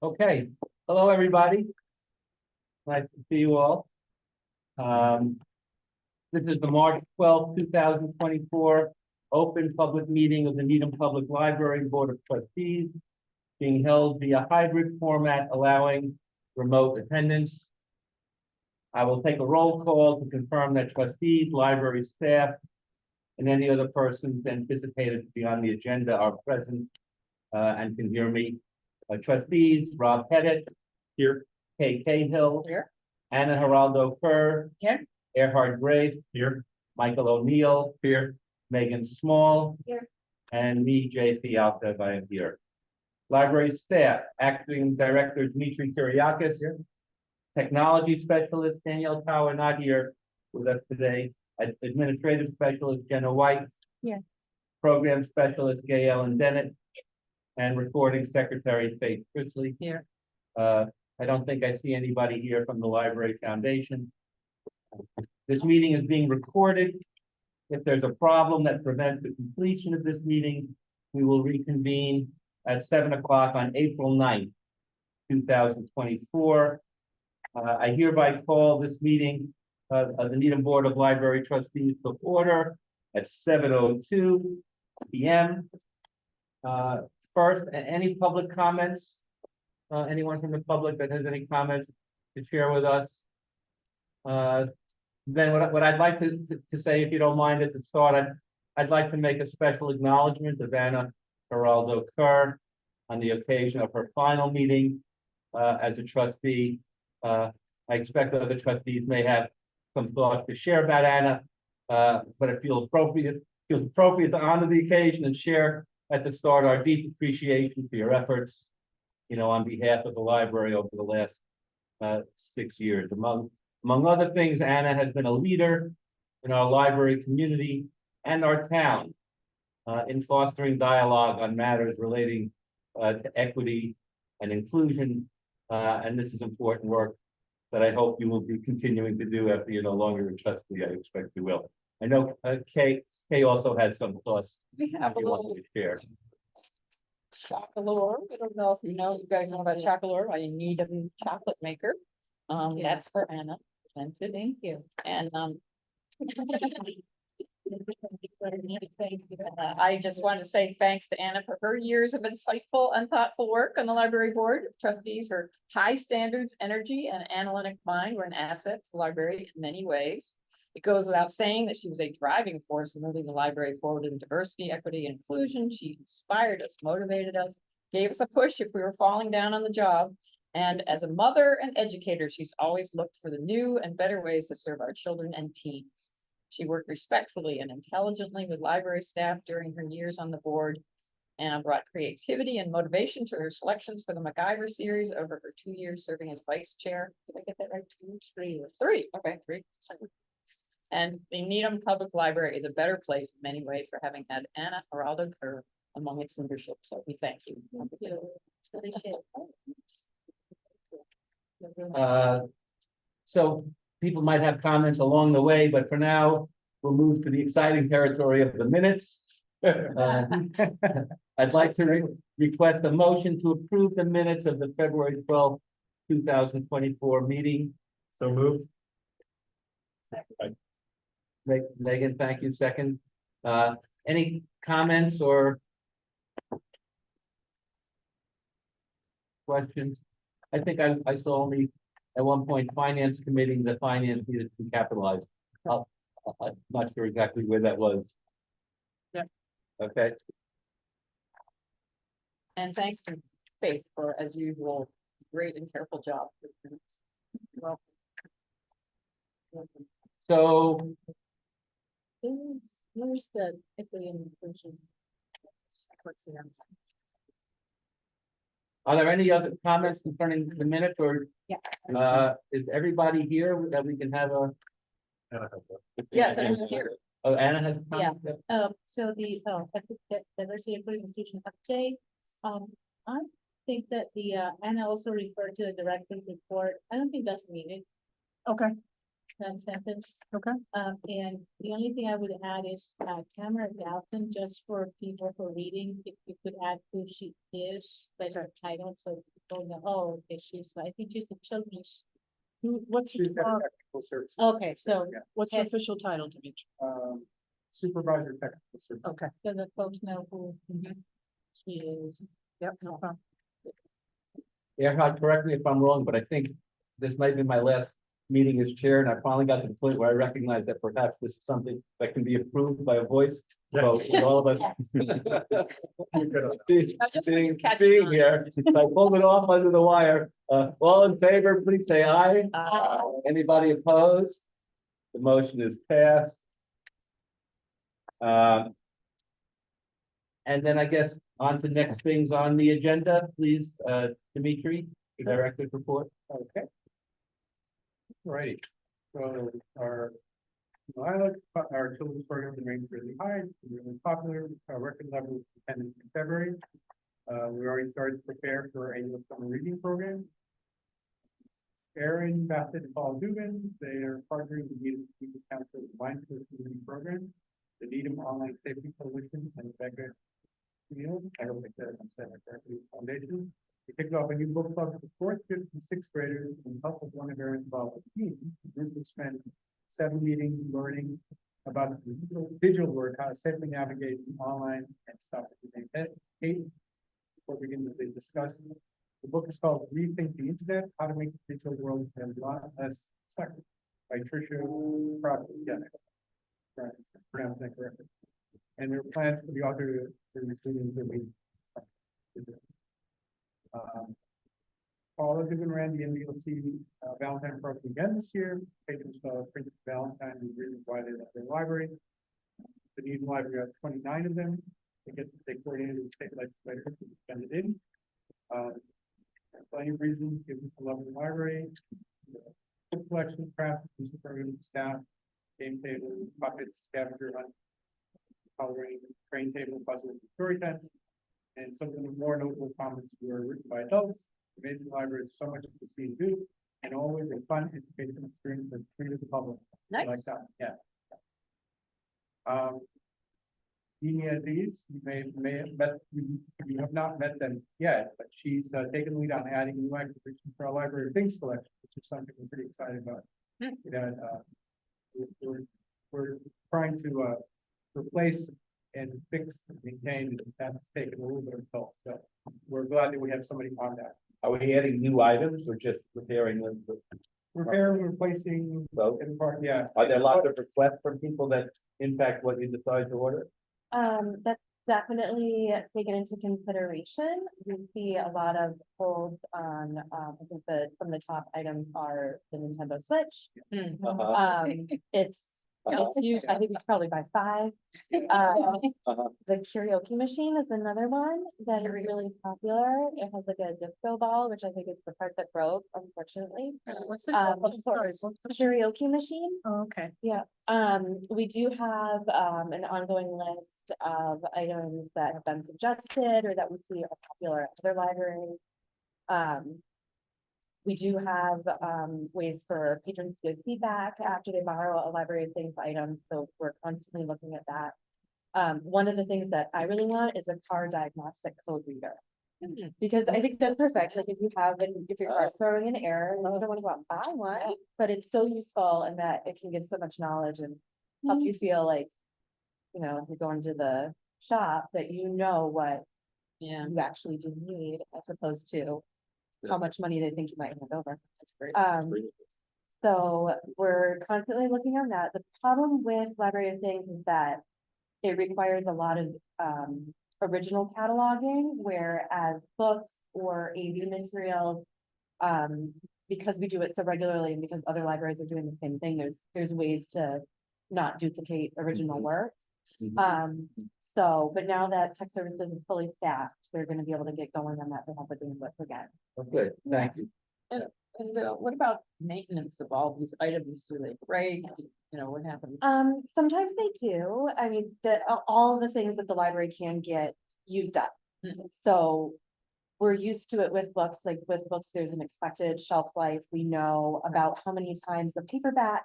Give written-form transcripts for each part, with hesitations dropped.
Okay, hello, everybody. Nice to see you all. This is the March 12th, 2024 open public meeting of the Needham Public Library Board of Trustees, being held via hybrid format, allowing remote attendance. I will take a roll call to confirm that trustees, library staff, and any other persons anticipated to be on the agenda are present and can hear me. Trustees, Rob Pettit. Here. Kay Cahill. Here. Anna Geraldo Kerr. Here. Erhard Grace. Here. Michael O'Neill. Here. Megan Small. Here. And me, Jay Fialta, I am here. Library staff, acting director Dmitry Kyriakis. Here. Technology specialist Danielle Tower, not here with us today. Administrative specialist Jenna White. Yeah. Program specialist Gay Ellen Dennett. And recording secretary Faith Chrisley. Here. I don't think I see anybody here from the Library Foundation. This meeting is being recorded. If there's a problem that prevents the completion of this meeting, we will reconvene at 7 o'clock on April 9th, 2024. I hereby call this meeting of the Needham Board of Library Trustees to order at 7:02 p.m. First, any public comments? Anyone from the public that has any comments to share with us? Then what I'd like to say, if you don't mind at the start, I'd like to make a special acknowledgement of Anna Geraldo Kerr on the occasion of her final meeting as a trustee. I expect other trustees may have some thoughts to share about Anna, but it feels appropriate to honor the occasion and share at the start our deep appreciation for your efforts, on behalf of the library over the last 6 years. Among other things, Anna has been a leader in our library community and our town in fostering dialogue on matters relating to equity and inclusion. And this is important work that I hope you will be continuing to do after you're no longer a trustee. I expect you will. I know Kay also has some thoughts. We have a little chocolate. I don't know if you guys know about chocolate. I need a chocolate maker. That's for Anna. Thank you. And I just wanted to say thanks to Anna for her years of insightful and thoughtful work on the library board of trustees. Her high standards, energy, and analytic mind were an asset to the library in many ways. It goes without saying that she was a driving force in moving the library forward in diversity, equity, and inclusion. She inspired us, motivated us, gave us a push if we were falling down on the job. And as a mother and educator, she's always looked for the new and better ways to serve our children and teens. She worked respectfully and intelligently with library staff during her years on the board and brought creativity and motivation to her selections for the MacGyver series over her 2 years serving as vice chair. Did I get that right? 2, 3, 3. Okay, 3. And the Needham Public Library is a better place in many ways for having had Anna Geraldo Kerr among its leadership. So we thank you. So people might have comments along the way, but for now, we'll move to the exciting territory of the minutes. I'd like to request a motion to approve the minutes of the February 12th, 2024 meeting. So moved. Second. Megan, thank you. Second. Any comments or questions? I think I saw only at one point finance committee, the finance needed to be capitalized. I'm not sure exactly where that was. Yeah. Okay. And thanks to Faith for, as usual, great and careful job. Well, so where's the equity and inclusion? are there any other comments concerning the minutes, or is everybody here that we can have a? Yes, Anna's here. Oh, Anna has a comment? Yeah. So the diversity, equity, inclusion update. I think that the Anna also referred to the director's report. I don't think that's needed. Okay. that sentence. Okay. And the only thing I would add is, Tamara Dalton, just for people who are reading, if you could add who she is, like her title, so people know, oh, okay, I think she's a children's. What's She's your, got technical services. Okay, so, Yeah. what's your official title, Dimitri? Supervisor technical services. Okay, so the folks know who she is. yep, no problem. Erhard, correct me if I'm wrong, but I think this might be my last meeting as chair, and I finally got to the point where I recognize that perhaps this is something that can be approved by a voice vote with all of us. Being Just when you're catching being on. here, I pulled it off under the wire. All in favor, please say aye. Anybody opposed? The motion is passed. And then I guess on to next things on the agenda, please, Dimitri, the director's report. Okay. Right, so our children's program remains really high, really popular, our record level is attendance in February. We already started to prepare for our annual summer reading program. Erin, Bassett, and Paul Dubin, they are partnering with the Needham Council Mindful Community Program, the Needham Online Safety Coalition, and Rebecca Field, I hope I said that correctly, Foundation. We kicked off a new book club for fourth, fifth, and sixth graders and help with one of their involved teams. The group will spend 7 meetings learning about the digital work, how to safely navigate online and stop it. Kate, before we begin, as they discuss, the book is called Rethink the Internet, How to Make the Digital World a Lot Less Effective by Tricia Crockett. Yeah, right, pronounced that correctly. And there are plans for the author to include the week. Paula Dubin ran the NBLC Valentine program again this year. Patrons printed Valentine and really provided at their library. The Needham Library had 29 of them. They coordinated with the state legislature to send it in. Plenty of reasons given to love the library. Book collection, craft, music program, staff, game table, puppets, scavenger hunt, coloring, train table, puzzles, and story time. And some of the more notable comments were written by adults. The amazing library is so much to see and do, and always a fun educational experience that's free to the public. I like Nice. that, yeah. These, you may have met, you have not met them yet, but she's taken lead on adding new acquisitions for our library of things collection, which is something we're pretty excited about. That we're trying to replace and fix and maintain, and that's taken a little bit of help. So we're glad that we have somebody on that. Are we adding new items or just repairing them? Repairing, replacing, Both? and part, yeah. Are there lots of requests from people that impact what you decide to order? That's definitely taken into consideration. We see a lot of holds on, I think some of the top items are the Nintendo Switch. Uh-huh. It's huge. I think we could probably buy 5. The karaoke machine is another one that is really popular. It has like a disco ball, which I think is the part that broke, unfortunately. What's it Um, called? Sorry, what's the- Karaoke machine. Oh, okay. Yeah, we do have, an ongoing list of items that have been suggested or that we see are popular at other libraries. We do have, ways for patrons to give feedback after they borrow a library of things items, so we're constantly looking at that. One of the things that I really want is a car diagnostic code reader. Because I think that's perfect, like if you have, if your car's throwing an error, you don't wanna go out and buy one, but it's so useful in that it can give so much knowledge and help you feel like, you know, if you're going to the shop, that you know what Yeah. you actually do need, as opposed to how much money they think you might hand over. That's great. So we're constantly looking on that. The problem with Library of Things is that it requires a lot of original cataloging, whereas books or AV materials, because we do it so regularly and because other libraries are doing the same thing, there's ways to not duplicate original work. So, but now that tech services is fully staffed, they're gonna be able to get going on that to help with the input again. Okay, thank you. And what about maintenance of all these items? Do they break? You know, what happens? Sometimes they do. I mean, all of the things that the library can get used up. So we're used to it with books, like with books, there's an expected shelf life. We know about how many times the paperback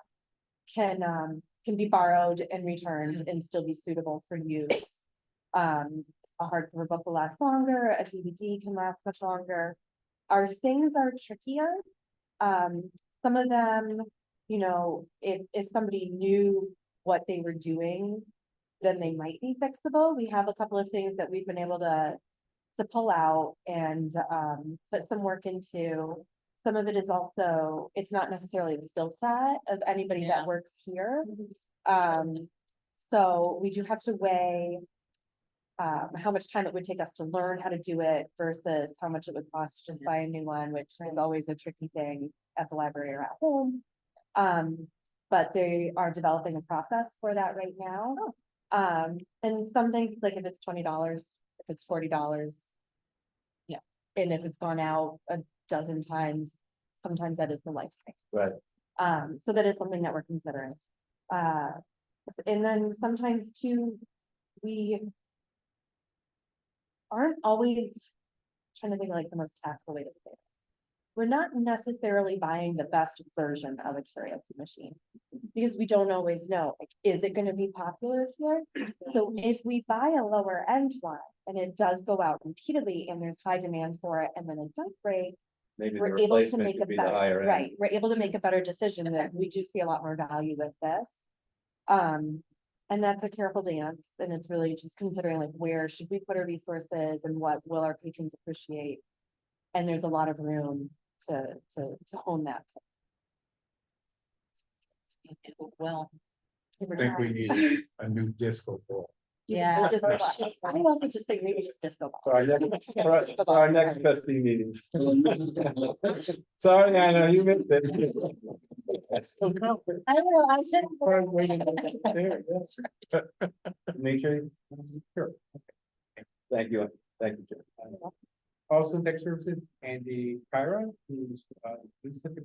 can be borrowed and returned and still be suitable for use. A hardcover book will last longer, a DVD can last much longer. Our things are trickier. Some of them, you know, if somebody knew what they were doing, then they might be fixable. We have a couple of things that we've been able to pull out and, put some work into. Some of it is also, it's not necessarily the skill set of anybody Yeah. that works here. So we do have to weigh how much time it would take us to learn how to do it versus how much it would cost to just buy a new one, which is always a tricky thing at the library or at home. But they are developing a process for that right now. And some things, like if it's $20, if it's $40. Yeah, and if it's gone out a dozen times, sometimes that is the lifespan. Right. So that is something that we're considering. And then sometimes too, we aren't always trying to think of like the most tactful way to say it. We're not necessarily buying the best version of a karaoke machine because we don't always know, like, is it gonna be popular here? So if we buy a lower end one and it does go out repeatedly and there's high demand for it and then it does break, Maybe the we're able to replacement make a should be the better, higher end. right, we're able to make a better decision that we do see a lot more value with this. And that's a careful dance, and it's really just considering like where should we put our resources and what will our patrons appreciate? And there's a lot of room to hone that. Well, We're I think we trying. need a new disco ball. yeah. Disco ball. I would also just think maybe just disco ball. For our next, Disco for our ball. next trustee meeting. Sorry, Anna, you missed it. I don't know, I said. Make sure. Sure. Thank you, Jim. Also, tech services, Andy Kyra, who's, who's hit the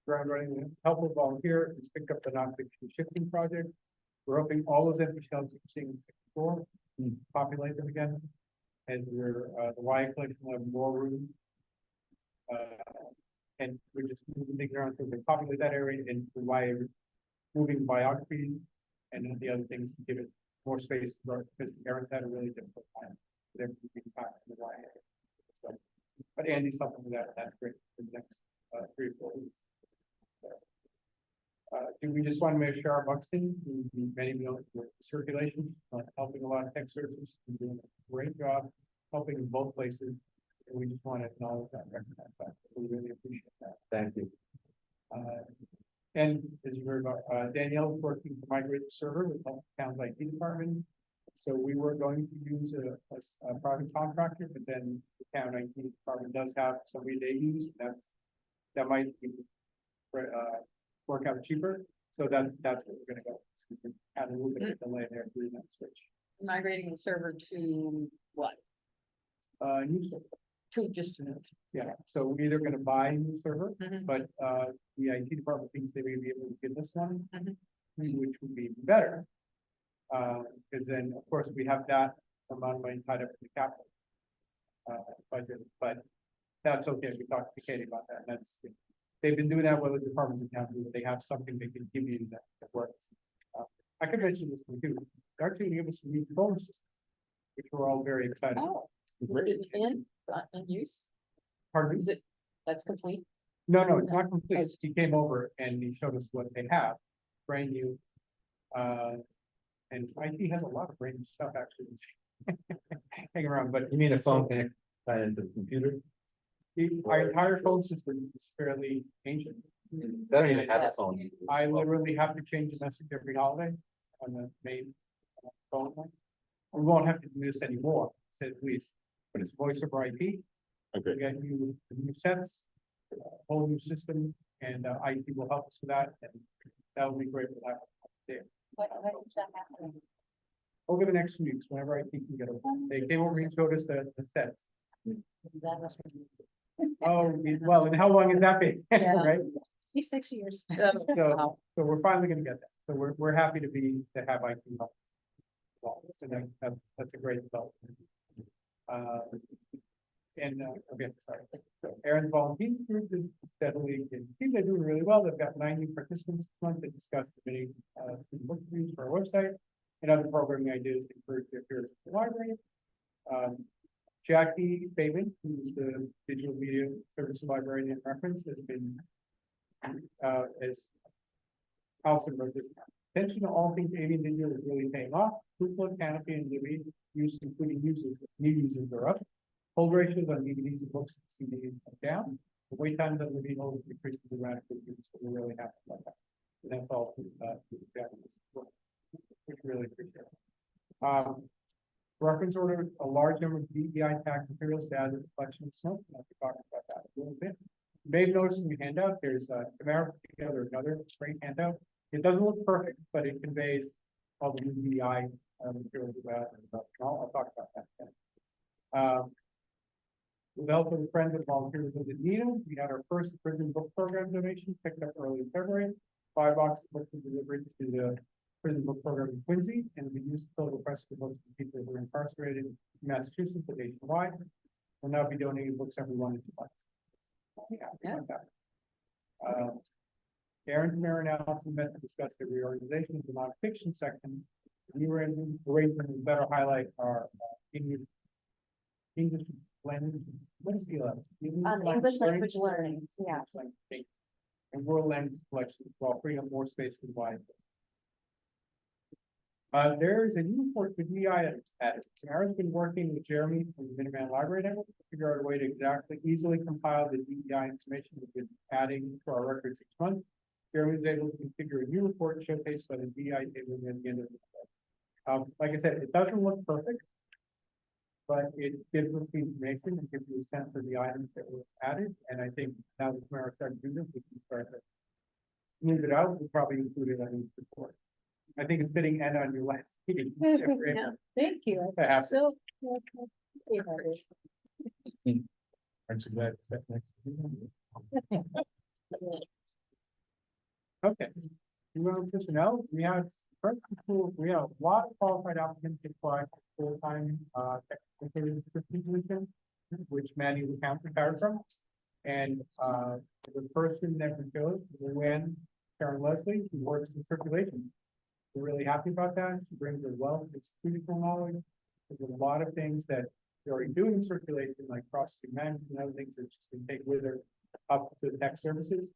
ground running, with helpful volunteer, has picked up the nonfiction shifting project. We're hoping all those empty shelves you're seeing in the second floor, populate them again. And we're, the Y collection will have more room. And we're just moving things around so they populate that area and the Y, moving biographies and the other things to give it more space, because Aaron's had a really difficult time. They're moving back in the Y area. So, but Andy's helping with that, that's great for the next 3 or 4 weeks. Do we just want to make sure our Buxton, who many know with circulation, helping a lot of tech services, and doing a great job, helping in both places. And we just want to acknowledge that, recognize that. We really appreciate that. Thank you. And as you heard about, Danielle is working to migrate the server with the town's IT department. So we were going to use a private contractor, but then the town IT department does have somebody they use, that might be, work out cheaper. So that's what we're gonna go. So we can add a little bit of delay there doing that switch. Migrating the server to what? New server. To just to move. Yeah, so we're either gonna buy a new server, Mhm. but the IT department thinks they may be able to give us one, Mhm. which would be even better. Because then, of course, we have that amount of money tied up in the capital budget, but that's okay. We talked to Katie about that, and that's, they've been doing that with the departments in town, where they have something they can give you that works. I could mention this one too. They're actually giving us a new phone system, which we're all very excited about. Oh, is it in use? Pardon me? Is it, that's complete? No, it's not complete. He came over and he showed us what they have, brand new. And IT has a lot of brand new stuff actually. Hang around, but You mean a phone connect tied into the computer? our entire phone system is fairly ancient. I don't even have a phone. I literally have to change the message every holiday on the main phone line. We won't have to do this anymore, said please, but it's voice over IP. Okay. We got new sets, whole new system, and IT will help us with that, and that will be great for that there. When is that happening? Over the next few weeks, whenever IT can get over, they came over and showed us the sets. That was- Oh, well, and how long has that been, Yeah. right? 6 years. So we're finally gonna get that. So we're happy to have IT help. Well, so that's a great development. Okay, sorry. Aaron's volunteer group is steadily, it seems they're doing really well. They've got 90 participants this month that discuss the many, student book reviews for our website and other programming ideas to encourage their peers at the library. Jackie Fabian, who's the digital media service librarian in reference, has been, as Allison wrote this, attention to all things avian digital is really paying off. Proofload, Canopy, and Libby use, including users, new users are up. Hold ratios on DVDs and books and CDs are down. The wait times on Libby holds decreased dramatically, so we're really happy about that. And that's all through Jackie's work, which we really appreciate. Reference order, a large number of DEI tax materials to add to the collection of smoke. I'll be talking about that a little bit. You may have noticed in your handout, there's Tamara put together another great handout. It doesn't look perfect, but it conveys all the DEI materials about. I'll talk about that. With the help of the friends and volunteers of the Needham, we had our first prison book program donation picked up early in February. 5 boxes of books were delivered to the prison book program in Quincy, and we used to fill the request for books for people who are incarcerated in Massachusetts and nationwide. We'll now be donating books every 1 to 2 months. Aaron, Tamara, and Allison met to discuss the reorganization of the nonfiction section. We were in arrangement to better highlight our English language. What is the English language learning, yeah. And world language collections while freeing up more space for the wide. There is a new report for DEI edits. Sarah's been working with Jeremy from the Minuteman Library Network to figure out a way to exactly easily compile the DEI information we've been adding to our records each month. Jeremy was able to configure a new report showcased by the DEI table at the end of the day. Like I said, it doesn't look perfect, but it gives us the information and gives you a sense of the items that were added. And I think now that Tamara started doing this, we can start to move it out. We'll probably include it on each report. I think it's fitting and on your last meeting. Yeah, thank you. Perhaps. So. Aren't you glad that next? Okay. Personnel, we have first school, we have a lot of qualified applicants to apply for full-time technical assistant position, which Manny will count retired from. And the person that we chose, Luann Karen Leslie, who works in circulation. We're really happy about that. She brings a wealth of institutional knowledge. There's a lot of things that they're already doing in circulation, like processing management and other things that she can take with her up to tech services.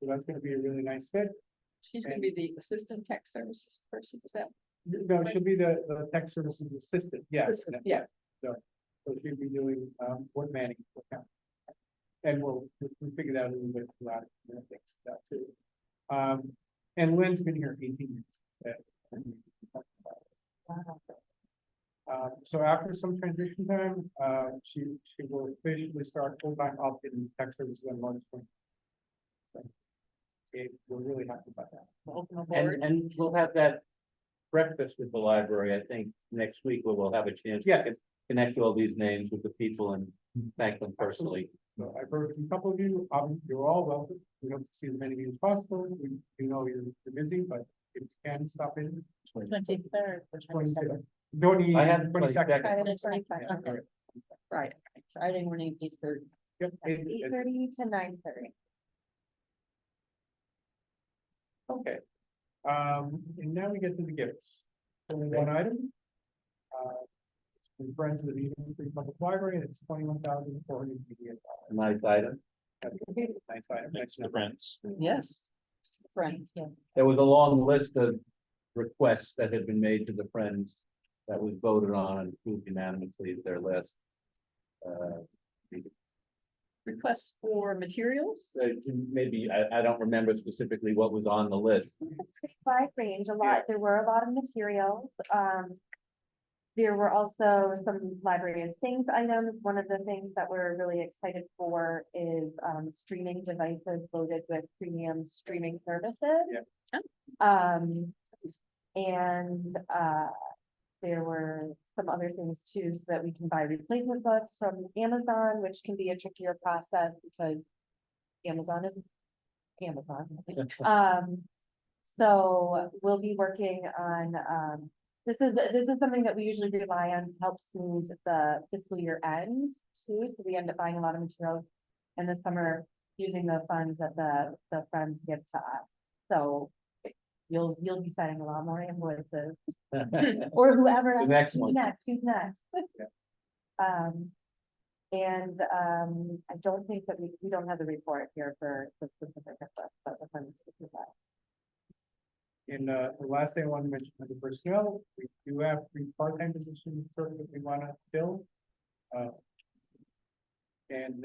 So that's going to be a really nice fit. She's gonna be the assistant tech services person, is that? No, she'll be the tech services assistant, yes. Assistant, yeah. So she'll be doing, what Manning will count. And we'll figure that out a little bit later, things that too. And Lynn's been here 18 years. So after some transition time, she will officially start full-time up in tech services on March 20th. So, we're really happy about that. Welcome aboard. And we'll have that breakfast with the library, I think, next week, where we'll have a chance to Yes. connect all these names with the people and thank them personally. So I've heard from a couple of you, you're all welcome. We hope to see as many of you as possible. We know you're busy, but if you can stop in. 23rd. 22nd. I have 22nd. Friday the Yeah, 22nd. all right. Friday morning, 8:30. Yep. 8:30 to 9:30. Okay. And now we get to the gifts. Only one item. From Friends of the Meeting Free Public Library, and it's $21,488. Nice item. Nice item. Thanks to friends. Yes. Friends. Yeah. There was a long list of requests that had been made to the Friends that was voted on and approved unanimously at their last. Requests for materials? Maybe, I don't remember specifically what was on the list. Pretty wide range, there were a lot of materials. There were also some library of things items. One of the things that we're really excited for is streaming devices loaded with premium streaming services. Yeah. And there were some other things too, so that we can buy replacement books from Amazon, which can be a trickier process because Amazon is Amazon. So we'll be working on, this is something that we usually rely on to help smooth the fiscal year end too. So we end up buying a lot of materials in the summer using the funds that the friends give to us. So you'll be signing a lot more invoices or whoever. The next who's one. who's next. I don't think that we don't have the report here for the specific request, but the funds to do that. And the last thing I want to mention under personnel, we do have 3 part-time positions certain that we want to fill. And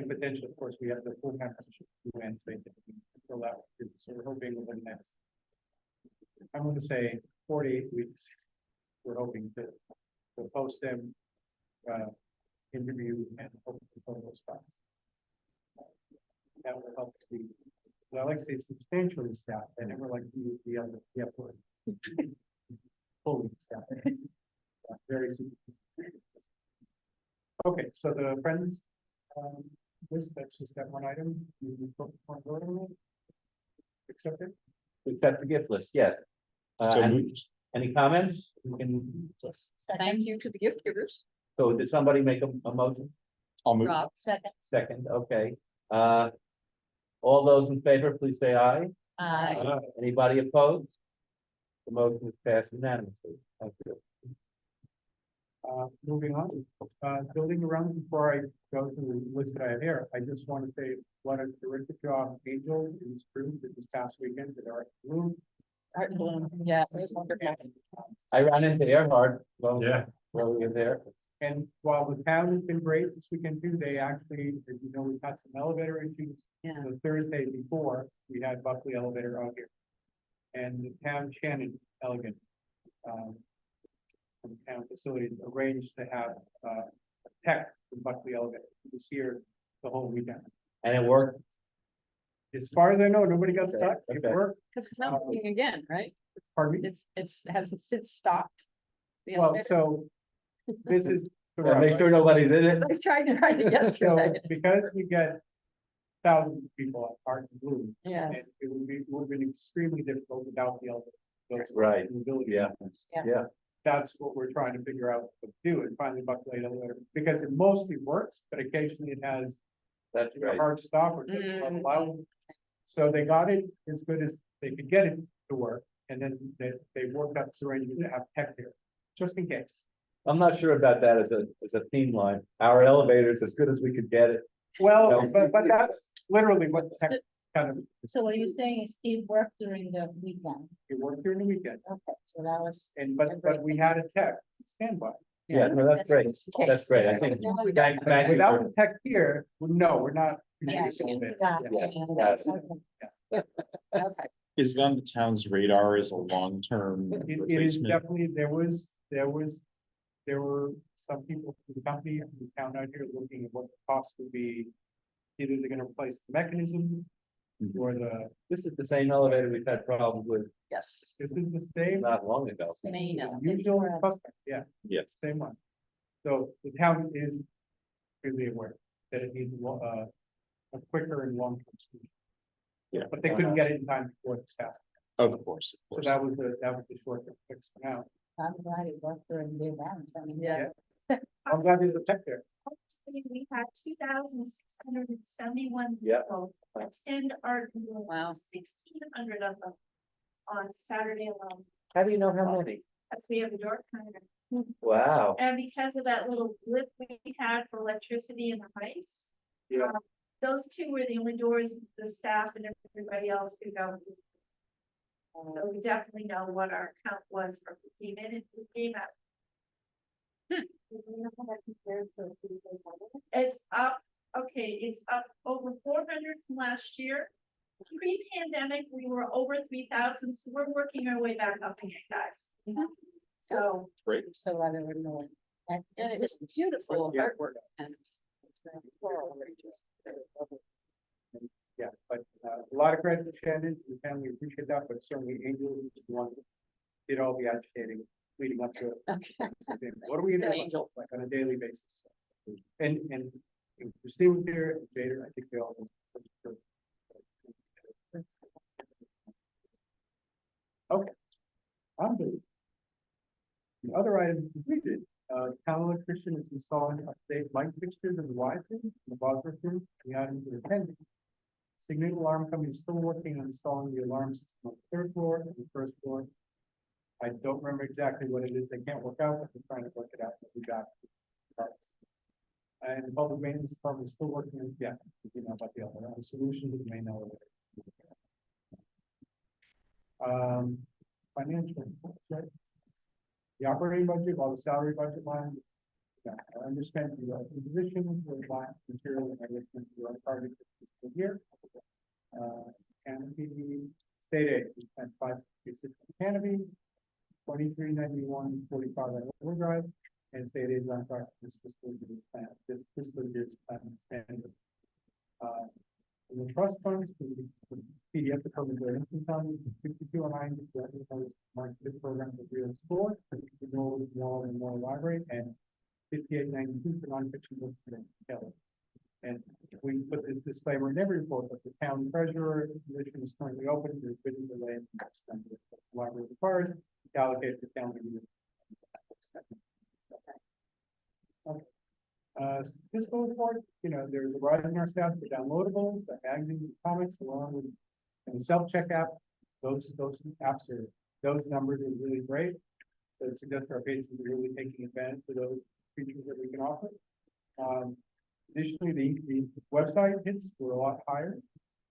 potentially, of course, we have the full-time position, Wednesday, that we can fill that one too. So we're hoping within the next, I'm going to say 4 to 8 weeks, we're hoping to post them, interview and hope to fill those spots. That will help to be, I like to say substantially staffed, I never like to use the other, word. Fully staffed. Very. Okay, so the friends, list, that's just that one item. Accept it? Accept the gift list, yes. So And moved. any comments? We can, Thank you to the gift givers. so did somebody make a motion? I'll move. Rob, Second. Second, okay. All those in favor, please say aye. Anybody opposed? The motion is passed unanimously. Thank you. Moving on, building around before I go to the list that I have here, I just want to say what a terrific job Angel and his crew did this past weekend at our room. Art and Bloom, yeah, it was wonderful. I ran into Earhart. Yeah. While we were there. And while the town has been great this weekend too, they actually, as you know, we've had some elevator issues. Yeah. The Thursday before, we had Buckley Elevator out here. And the town Shannon Elegant, from town facilities arranged to have, a tech from Buckley Elevator this year, the whole weekend. And it worked. As far as I know, nobody got stuck. It Okay. worked. Because it's not moving again, right? Pardon me? It's hasn't since stopped. The Well, elevator. so this is. the Yeah, rub, make right? sure nobody's in it. I tried to write it So yesterday. because we get thousands of people at Art and Bloom, Yes. and it would have been extremely difficult without the elevator. Those Right. mobility Yeah. elements. Yeah, That's what we're trying to figure out what to do and finally Buckley Elevator, because it mostly works, but occasionally it has that's a right. hard stop or just not Mm. allowed. So they got it as good as they could get it to work, and then they worked up arrangement to have tech here, just in case. I'm not sure about that as a theme line. Our elevator's as good as we could get it. Well, No. but that's literally what the tech kind of, So what you're saying is it worked during the weekend? it worked during the weekend, Okay, so that was. and but we had a tech standby. Yeah, no, that's great. Just in case. That's great. I think, Now we thank you Without for, the tech here, no, we're not. Yeah, yes. Okay, Is it on the town's radar as a long-term It is replacement? definitely, there were some people from the company and the town out here looking at what the cost would be. Either they're gonna replace the mechanism or This is the same elevator we've had problems with yes. this is the same. not long ago. Usual custom, yeah. Yeah. Same one. So the town is really aware that it needs a quicker and long-term solution. Yeah. But they couldn't get it in time before the staff. Of course, of So course. that was the short-term fix for now. I'm glad it worked during the event. I mean, Yeah. I'm glad there's a tech there. We had 2,671 Yeah. people attend our. Wow. 1,600 of them on Saturday alone, How do you know how many? as we have a door timer. Wow. And because of that little blip we had for electricity in the heights. Yeah. Those two were the only doors the staff and everybody else could go. So we definitely know what our count was for who came in and who came out. It's up, okay, it's up over 400 from last year. Pre-pandemic, we were over 3,000, so we're working our way back up again, guys. So, Great. So glad they were knowing. And it was beautiful Yeah. artwork and. Yeah, but a lot of credit to Shannon, and the family appreciate that, but certainly Angel is the one that did all the agitating leading up to it. Okay. What are we gonna do? Angel. Like on a daily basis? And Christine was there, and Vader, I think they all. Okay. On to the other items completed, town electrician is installing update light fixtures in the Wi-Fi in the Bosworth room, and the items are pending. Signal Alarm Company is still working on installing the alarm system on the third floor and the first floor. I don't remember exactly what it is they can't work out, but they're trying to work it out, but we got parts. And the public maintenance department is still working on, yeah, you know, about the other, the solution to the main elevator. Financial, right? The operating budget, while the salary budget line. Yeah, I understand the position, the line, material, and everything, we are targeted for this year. Canopy, state aid, we spent $556 canopy, 2391.45 on overdrive, and state aid is on track for this fiscal year's plan, this fiscal year's plan standard. In the trust funds, the PDF that covers their income fund, 5209, marketed program for real sport, more and more library, and 5892 for nonfiction books for Kelly. And we put this disclaimer in every report, but the town treasurer position is currently open. There's been a delay in the library requires to allocate the town. Fiscal report, you know, there's a rise in our staff for downloadables, the magazines, comics, along with and the self-check app. Those apps are, those numbers are really great. So it suggests our patrons are really taking advantage of those features that we can offer. Additionally, the website hits were a lot higher,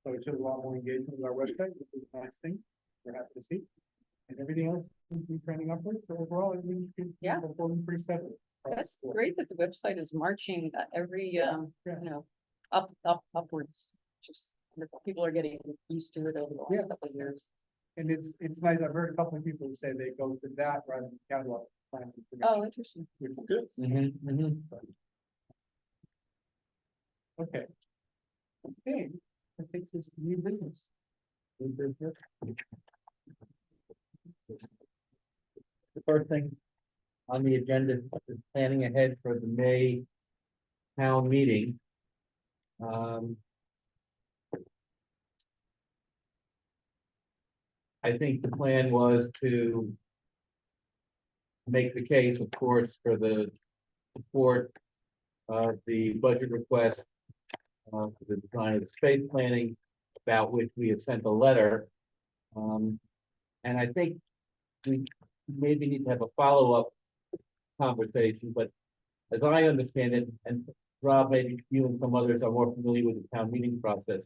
so it shows a lot more engagement with our website, which is a nice thing. We're happy to see. And everything else seems to be trending upwards. So overall, everything's performing pretty steadily. That's great that the website is marching every, you know, upwards. Just people are getting used to it over the last couple of years. And it's nice. I've heard a couple of people say they go to that rather than catalog. Oh, interesting. Which is good. Okay. Okay, I think this is new business. New business. The first thing on the agenda is planning ahead for the May town meeting. I think the plan was to make the case, of course, for the support of the budget request for the design of the space planning, about which we have sent a letter. And I think we maybe need to have a follow-up conversation, but as I understand it, and Rob, maybe you and some others are more familiar with the town meeting process,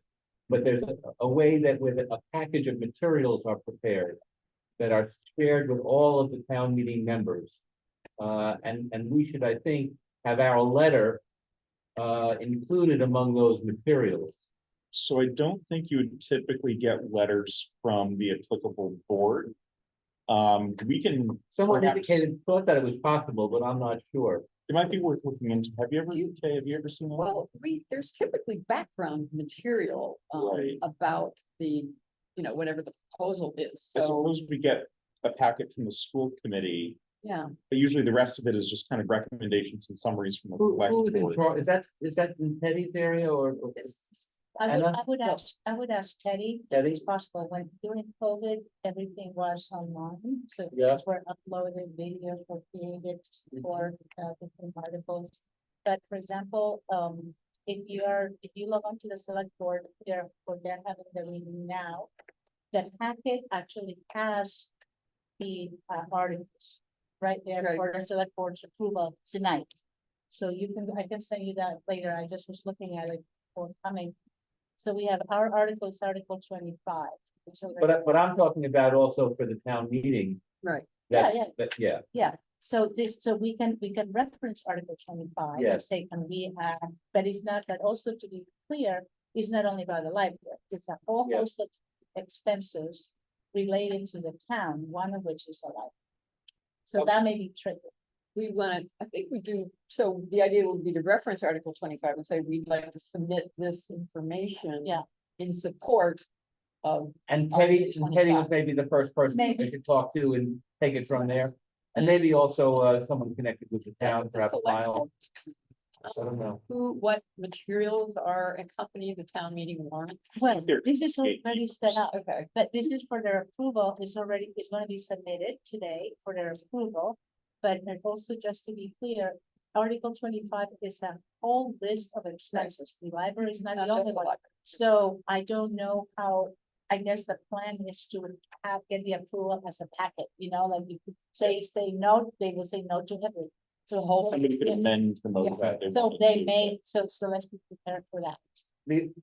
but there's a way that with a package of materials are prepared that are shared with all of the town meeting members. And we should, I think, have our letter included among those materials. So I don't think you would typically get letters from the applicable board. We can. Someone perhaps- thought that it was possible, but I'm not sure. It might be worth looking into. Have you ever, Kay, have you ever seen that? Well, there's typically background material Right. about the, you know, whatever the proposal is. I So, suppose we get a packet from the school committee, yeah, but usually the rest of it is just kind of recommendations and summaries from the Who select is in board. charge? Is that in Teddy's area or? Anna? I would ask Teddy if Teddy? it's possible, when during COVID, everything was online, so Yeah. things were uploaded, videos were created for different articles. But for example, if you log on to the select board, they're having the meeting now. The packet actually has the articles right there Right. for the select board's approval tonight. So I can send you that later. I just was looking at it for coming. So we have our articles, Article 25. But I'm talking about also for the town meeting. right. Yeah. So we can reference Article 25. And Yes. say, can we add, but it's not, but also to be clear, it's not only by the library, it's a whole Yeah. host of expenses related to the town, one of which is a library. So that may be triggered. We want to, I think we do, so the idea would be to reference Article 25 and say, we'd like to submit this information. Yeah. In support of, And Article Teddy was 25. maybe the first person Maybe. we should talk to and take it from there. And maybe also someone connected with the town, the perhaps select Lyle. board. I don't know. What materials are accompanying the town meeting warrants? Well, Here, this is already set up. Okay, But this is for their approval, it's gonna be submitted today for their approval. but also just to be clear, Article 25 is a whole list of expenses. The library is not Not the just only the one. library. So I don't know how, I guess the plan is to get the approval as a packet, like you could say no, they will say no to everything. For the whole thing. Somebody could amend the motion. Yeah. if they So wanted they to, may, so let's be prepared for that.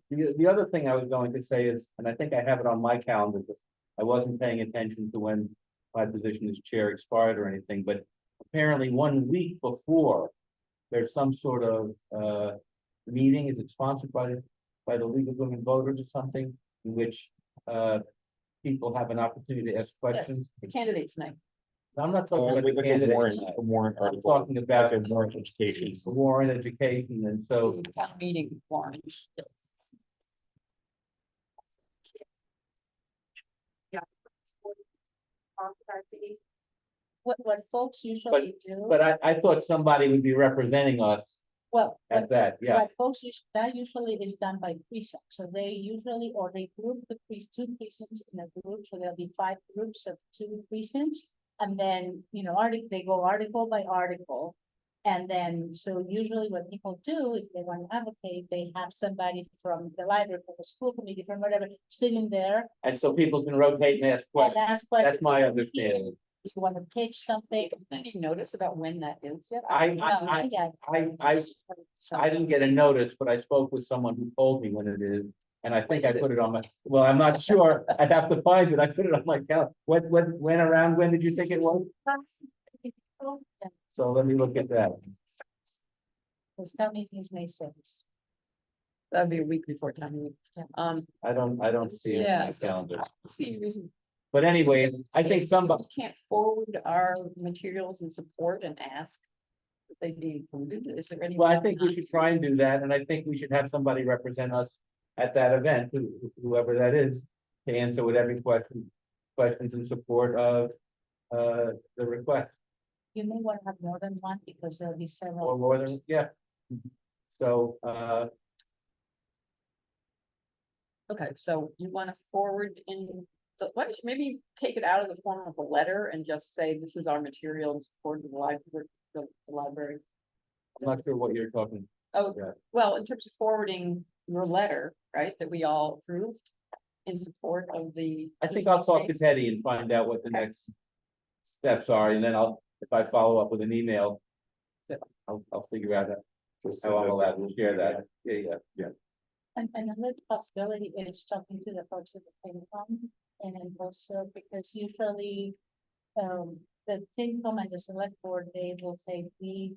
The other thing I was going to say is, and I think I have it on my calendar, but I wasn't paying attention to when my position as chair expired or anything, but apparently 1 week before, there's some sort of meeting, is it sponsored by the League of Women Voters or something, in which people have an opportunity to ask questions? Yes, the candidates night. I'm not talking about the like candidates, a warrant I'm article. talking about Like a warrant education. war and education, and so. The town meeting warrant. What folks usually do. But I thought somebody would be representing us Well, at that, yeah. what folks, that usually is done by precinct, so they usually, or they group the two precincts in a group, so there'll be 5 groups of 2 precincts. And then, they go article by article. And then, so usually what people do is they want to advocate, they have somebody from the library, from the school committee, from whatever, sitting there. And so people can rotate and ask And questions. ask questions. That's my understanding. If you want to pitch something. Any notice about when that is yet? Yeah. I didn't get a notice, but I spoke with someone who told me when it is. And I think I put it on my, well, I'm not sure. I'd have to find it. I put it on my calendar. When did you think it was? So let me look at that. Because town meeting is May 6th. That'd be a week before town meeting. I don't see it on Yeah, my so calendar. I don't see a reason. But anyway, I think If somebody, we Can't forward our materials and support and ask that they be included, is there any? well, I reason think we not should to? try and do that, and I think we should have somebody represent us at that event, whoever that is, to answer with every questions in support of the request, You may want to have more than one because there'll be several. or more than, yeah. So, Okay, so you want to forward in, why don't you maybe take it out of the form of a letter and just say, this is our material in support of the library. I'm not sure what you're talking. Oh, Yeah. well, in terms of forwarding your letter, right, that we all approved in support of the. I think I'll talk to space. Teddy and find out what the Okay. next steps are, and then if I follow up with an email, I'll figure out how I'm allowed to share that. Yeah. And another possibility is talking to the folks at the FinCom, and then also because usually, the FinCom and the select board, they will say, we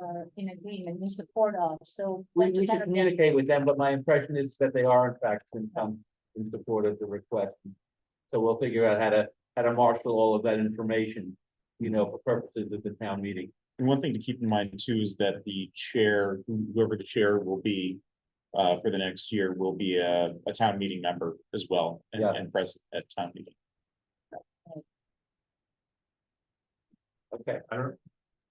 are in agreement, in support of, so. We should communicate with them, but my impression is that they are in fact in support of the request. So we'll figure out how to marshal all of that information, for purposes of the town meeting. And one thing to keep in mind too is that the chair, whoever the chair will be. For the next year will be a town meeting member as well Yeah. and present at town meeting. Okay,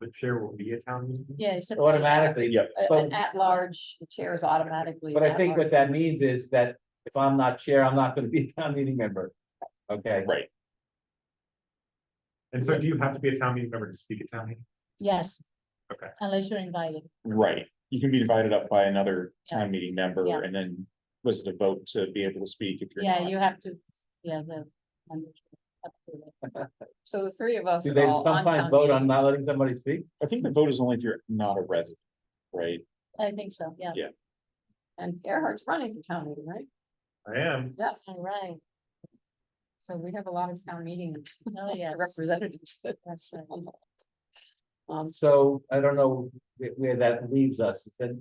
The chair will be a town meeting. Yeah, it's a. automatically, Yeah. An at-large, the chair is automatically. but I think at-large. what that means is that if I'm not chair, I'm not gonna be a town meeting member. Okay, Right. And so do you have to be a town meeting member to speak at town meeting? Yes. Okay. Unless you're invited. Right. You can be invited up by another Yeah. town meeting member Yeah. and then was it a vote to be able to speak if you're Yeah, not? you have to, the. members approve it. So the 3 of us. do are they all on sometimes town vote meeting. on not letting somebody speak? I think the vote is only if you're not a resident, right? I think so, yeah. And Gerhardt's running for town meeting, right? I am. Yes, All right. so we have a lot of town meeting Oh, yes, representatives. that's right. So I don't know where that leaves us, then,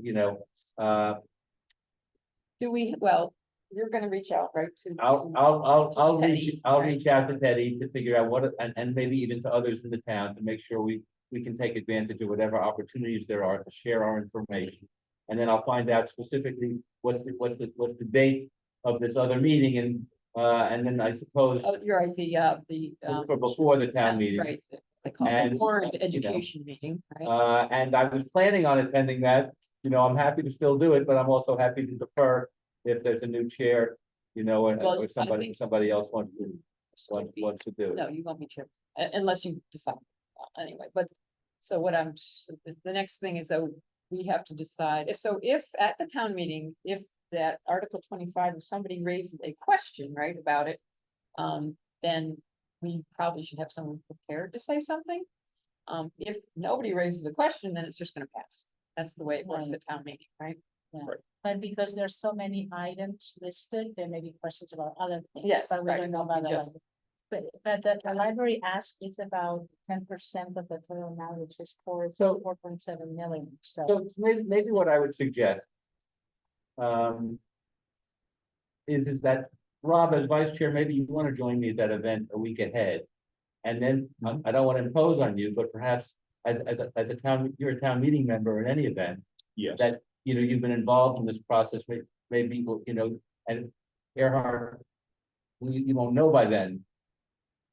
Do we, well, you're gonna reach out, right, to. I'll Teddy, right? reach out to Teddy to figure out what, and maybe even to others in the town to make sure we can take advantage of whatever opportunities there are to share our information. And then I'll find out specifically what's the date of this other meeting, and then I suppose Oh, you're right, the. for before the town meeting. Right, they call it the And, warrant you know, education meeting, right? And I was planning on attending that, I'm happy to still do it, but I'm also happy to defer if there's a new chair, Well, or I somebody think- else wants to do it. No, you won't be chair, unless you decide. anyway, but, so what I'm, the next thing is though, we have to decide, so if at the town meeting, if that Article 25, if somebody raises a question, right, about it. Then we probably should have someone prepared to say something. If nobody raises a question, then it's just gonna pass. That's the way it works at town meeting, right? But because there's so many items listed, there may be questions about other things. Yes, But we right, don't know won't be about the just- library. But the library ask is about 10% of the total amount, which is So- 4.7 million, so. So maybe what I would suggest. Is that Rob, as vice chair, maybe you want to join me at that event a week ahead. And then, I don't want to impose on you, but perhaps as a town, you're a town meeting member in any event. Yes. That, you've been involved in this process, maybe, and Earhart. You won't know by then.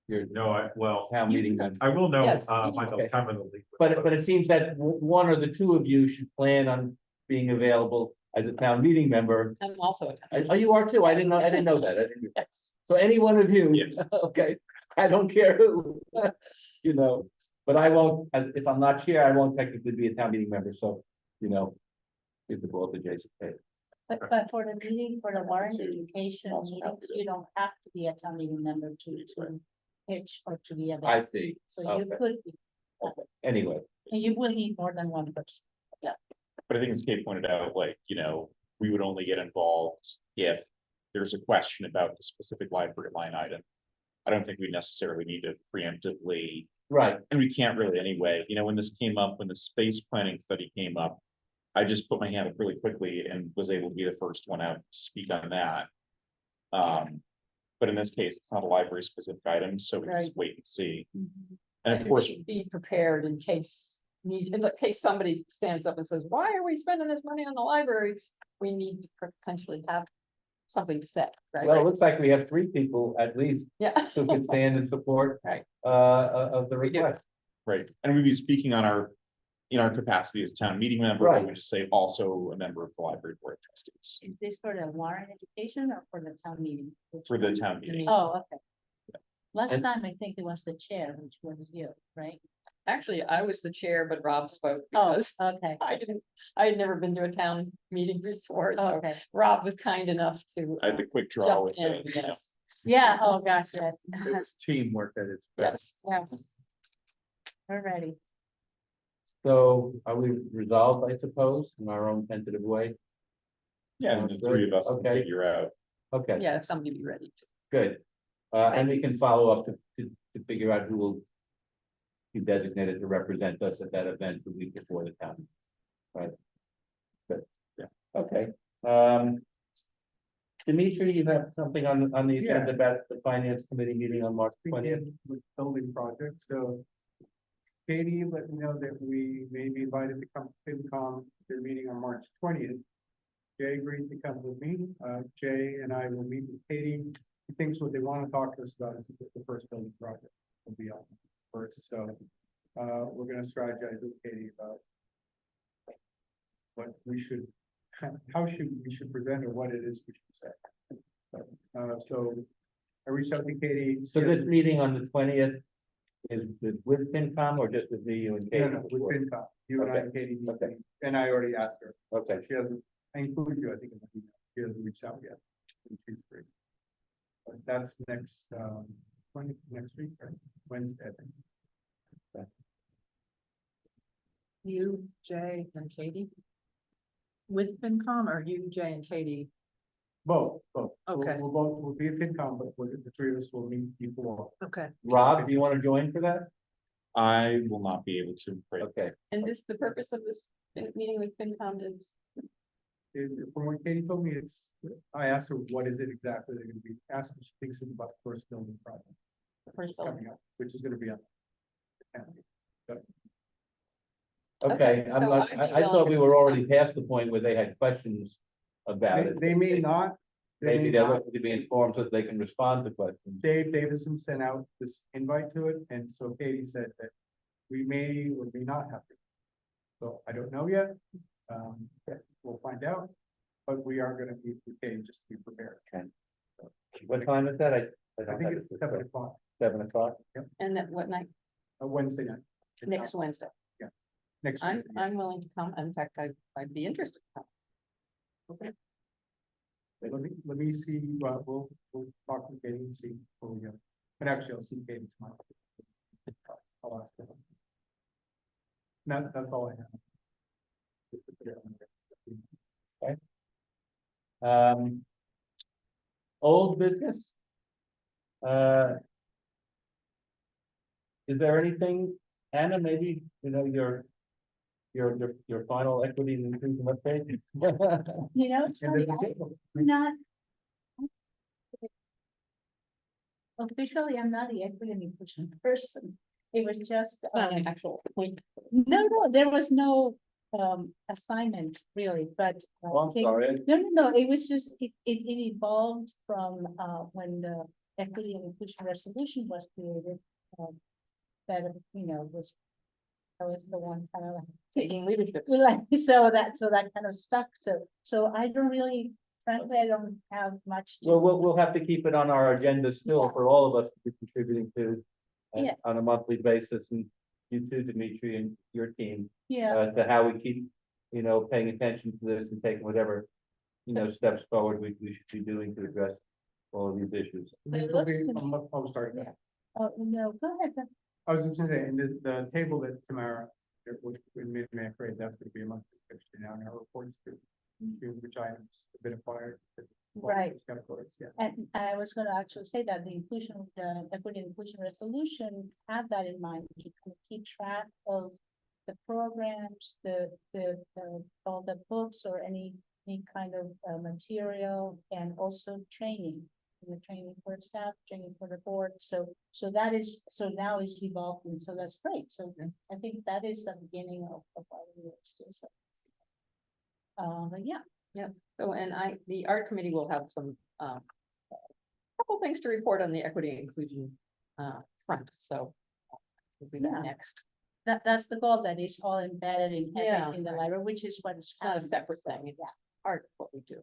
You're No, well, town meeting member. I will know, Yes. by Okay. the time of the league. But it seems that one or the two of you should plan on being available as a town meeting member. I'm also a town. Oh, you are too? I didn't know that. I didn't. Yes. So any one of you, Yeah. okay, I don't care who, but I won't, if I'm not chair, I won't technically be a town meeting member, so, give the ball to Jason. Okay. But for the meeting, for the warrant education Also meetings, happy to- you don't have to be a town meeting member to pitch or to be I available. see, So you okay. could, be, Anyway, and you will need more than one person. But I think as Kate pointed out, like, we would only get involved if there's a question about the specific library line item. I don't think we necessarily need to preemptively, right, and we can't really anyway, when this came up, when the space planning study came up. I just put my hand up really quickly and was able to be the first one out to speak on that. But in this case, it's not a library specific item, so we can just wait and see. And of course, Be prepared in case somebody stands up and says, why are we spending this money on the library? We need to potentially have something to say, well, it right? looks like we have three people at least Yeah. who could stand in support. Right. Of the We do. request. right, and we'd be speaking in our capacity as town meeting member, I Right. would just say also a member of the library board of trustees Is this for the warrant education or for the town meeting? Which for the one? town meeting. Oh, okay. Last And- time, I think it was the chair, which was you, right? Actually, I was the chair, but Rob spoke Oh, because okay, I had never been to a town meeting before, so okay. Rob was kind enough to I had the quick draw jump with in, it. yes, Yeah, oh gosh, yes. It was teamwork at its best. yes. Yes. We're ready. So are we resolved, I suppose, in our own tentative way? Yeah, and the three of us can Okay. figure out. Okay, Yeah, if somebody be ready to. good. And we can follow up to figure out who will be designated to represent us at that event the week before the town. Right. Good, Yeah. okay. Dimitri, you have something on the agenda about the finance committee meeting on March 20th? Begin with building projects, so. Katie let me know that we may be invited to come to FinCom, their meeting on March 20th. Jay agreed to come with me, Jay and I will meet with Katie, he thinks what they want to talk to us about is the first building project will be on first, so. We're gonna strategize with Katie about. What we should, how we should present or what it is we should say. So I reached out to Katie. So this meeting on the 20th is with FinCom or just with me, you and Katie? No, no, with FinCom, you and I and Katie, need to Okay. meet, and I already asked her, Okay, she hasn't, I included you, I think, in the email, she hasn't reached out yet, and she's free. But that's next week, right? Wednesday, I think. You, Jay and Katie? With FinCom or you, Jay and Katie? Both. Okay. We'll be at FinCom, but the three of us will meet before. Okay. Rob, do you want to join for that? I will not be able to. Right. Okay, And the purpose of this meeting with FinCom is, From what Katie told me, I asked her, what is it exactly they're gonna be, asked what she thinks it's about the first building project. first building. Coming up, which is gonna be on. okay, so I'd be I thought willing we to- were already past the point where they had questions about it. They may not. they Maybe may they're not. looking to be informed so that they can respond to questions. Dave Davison sent out this invite to it, and so Katie said that we may or may not have to. So I don't know yet, we'll find out, but we are gonna be, okay, just to be prepared. What time is that? I I don't think have it's it. 7 o'clock, 7 o'clock? And that what night? Wednesday night. Next Wednesday. Next I'm, Wednesday, yeah. I'm willing to come. In fact, I'd be interested. to come. Let me see, we'll talk to Katie and see before we go. But actually, I'll see Katie tomorrow. I'll ask her. That's all I have. Just to put it on there. Old business? Is there anything, Anna, maybe, your final equity and inclusion update? You know, it's And funny, then- I'm not. Officially, I'm not the equity and inclusion person. It was just, It's not an actual point. no, there was no assignment really, but. Oh, I'm they- sorry. No, it was just, it evolved from when the equity and inclusion resolution was created. That, I was the one kind of Taking leadership. like, so that kind of stuck, so I don't really, frankly, I don't have much. to- Well, we'll have to keep it on our agenda still Yeah. for all of us to be contributing to. Yeah. On a monthly basis, and you too, Dimitri, and your team, Yeah, to how we keep, paying attention to this and taking whatever, steps forward we should be doing to address all of these issues. It looks to me- Oh, sorry. Yeah. no, go ahead. Ben. I was just gonna say, and the table that Tamara, which we made me afraid that's gonna be a monthly fixture now in our reports too. Which items have been acquired. Right. Categories, yeah. And I was gonna actually say that the inclusion, the equity and inclusion resolution had that in mind, to kind of keep track of the programs, all the books or any kind of material, and also training. The training for staff, training for the board, so now it's evolved, and so that's great, so I think that is the beginning of all the works too, so. But yeah. So, and the art committee will have some, couple things to report on the equity and inclusion, front, so. We'll do Yeah. that next. That's the goal, that is all embedded in Yeah. everything in the library, which is what is. Not a happening, separate so, thing, it's part of what we do.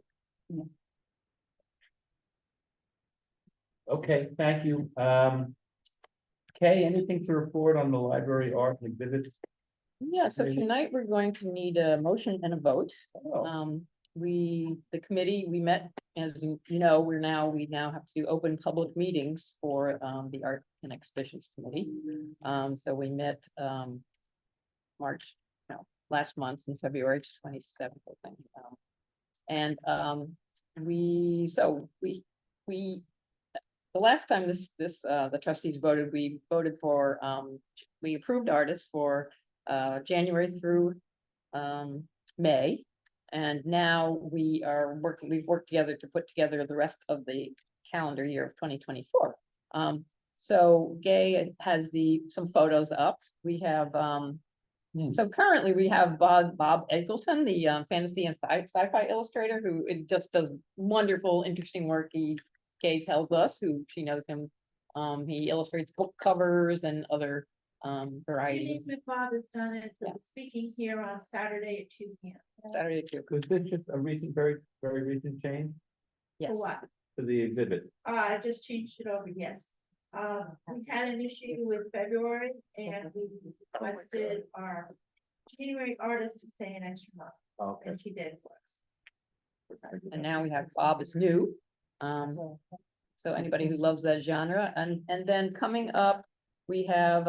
Okay, thank you. Kay, anything to report on the library art and exhibit? Yeah, so Maybe. tonight we're going to need a motion and a vote. Oh, The committee, we met, as you know, we now have to do open public meetings for, the Art and Exhibitions Committee. So we met, last month in February 27th, I think. The last time the trustees voted, we voted for, we approved artists for, January through, May. And now we've worked together to put together the rest of the calendar year of 2024. So Gay has some photos up. We have, so currently we have Bob Eggleton, the fantasy and sci-fi illustrator, who it just does wonderful, interesting work. Gay tells us, who she knows him. He illustrates book covers and other variety. Bob has done it, Yeah. speaking here on Saturday at 2 p.m. Saturday too. was this just a recent, very, very recent change Yes. For what? to the exhibit? I just changed it over, yes. We had an issue with February and we requested our January artist to stay an extra month, Okay. and she did for us. And now we have Bob is new. So anybody who loves that genre, and then coming up, we have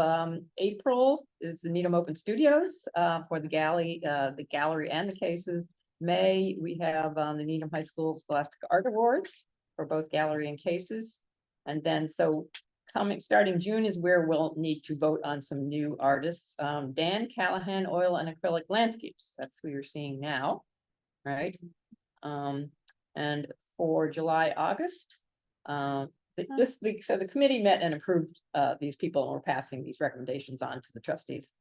April is the Needham Open Studios for the gallery and the cases. May, we have the Needham High School Scholastic Art Awards for both gallery and cases. And then starting June is where we'll need to vote on some new artists. Dan Callahan, oil and acrylic landscapes, that's who you're seeing now, right? And for July, August, so the committee met and approved these people, and we're passing these recommendations on to the trustees.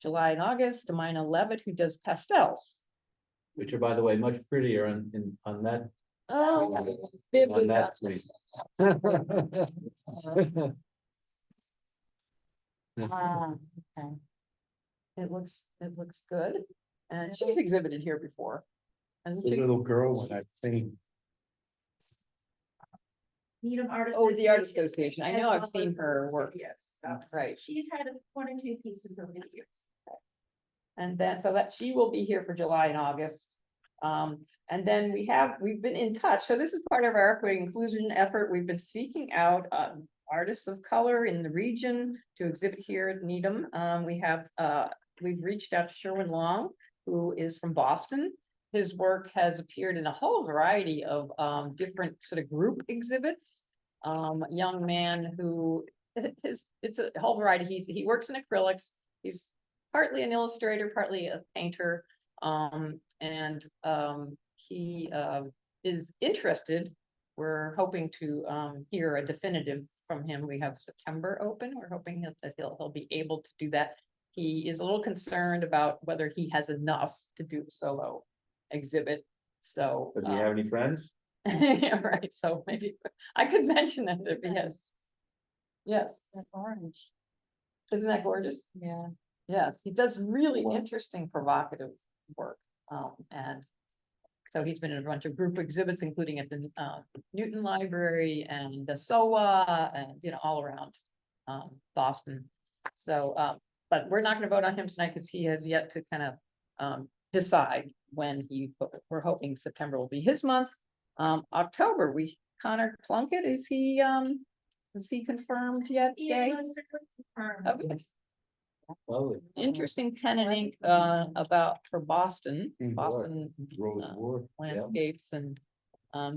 July and August, Amina Levitt, who does pastels. Which are, by the way, much prettier on that. On that screen. Okay. It looks good, and she's exhibited here before. Hasn't The she? little girl when I sing. Needham Art Oh, the Art Association. Association. I as know I've well seen as her the work. studios. So Right. she's had 1 or 2 pieces over the years. And then, so that she will be here for July and August. And then we've been in touch, so this is part of our equity inclusion effort, we've been seeking out, artists of color in the region to exhibit here at Needham. We've reached out to Sherwin Long, who is from Boston. His work has appeared in a whole variety of, different sort of group exhibits. A young man who, it's a whole variety, he works in acrylics, he's partly an illustrator, partly a painter. He is interested. We're hoping to hear a definitive from him. We have September open. We're hoping that he'll be able to do that. He is a little concerned about whether he has enough to do a solo exhibit. So Does he have any friends? yeah, right. So maybe I could mention it if he has. Yes, That orange. isn't that gorgeous? Yeah. Yes, he does really interesting, provocative work. And so he's been in a bunch of group exhibits, including at the Newton Library and the SOA and, all around Boston. So, but we're not going to vote on him tonight because he has yet to kind of decide when we're hoping September will be his month. October, Connor Plunkett, is he confirmed yet? He Jay? is certainly confirmed. Okay. Lovely. Interesting pen and ink for Boston, Mm, boy. Boston Rose War. Yeah. landscapes, and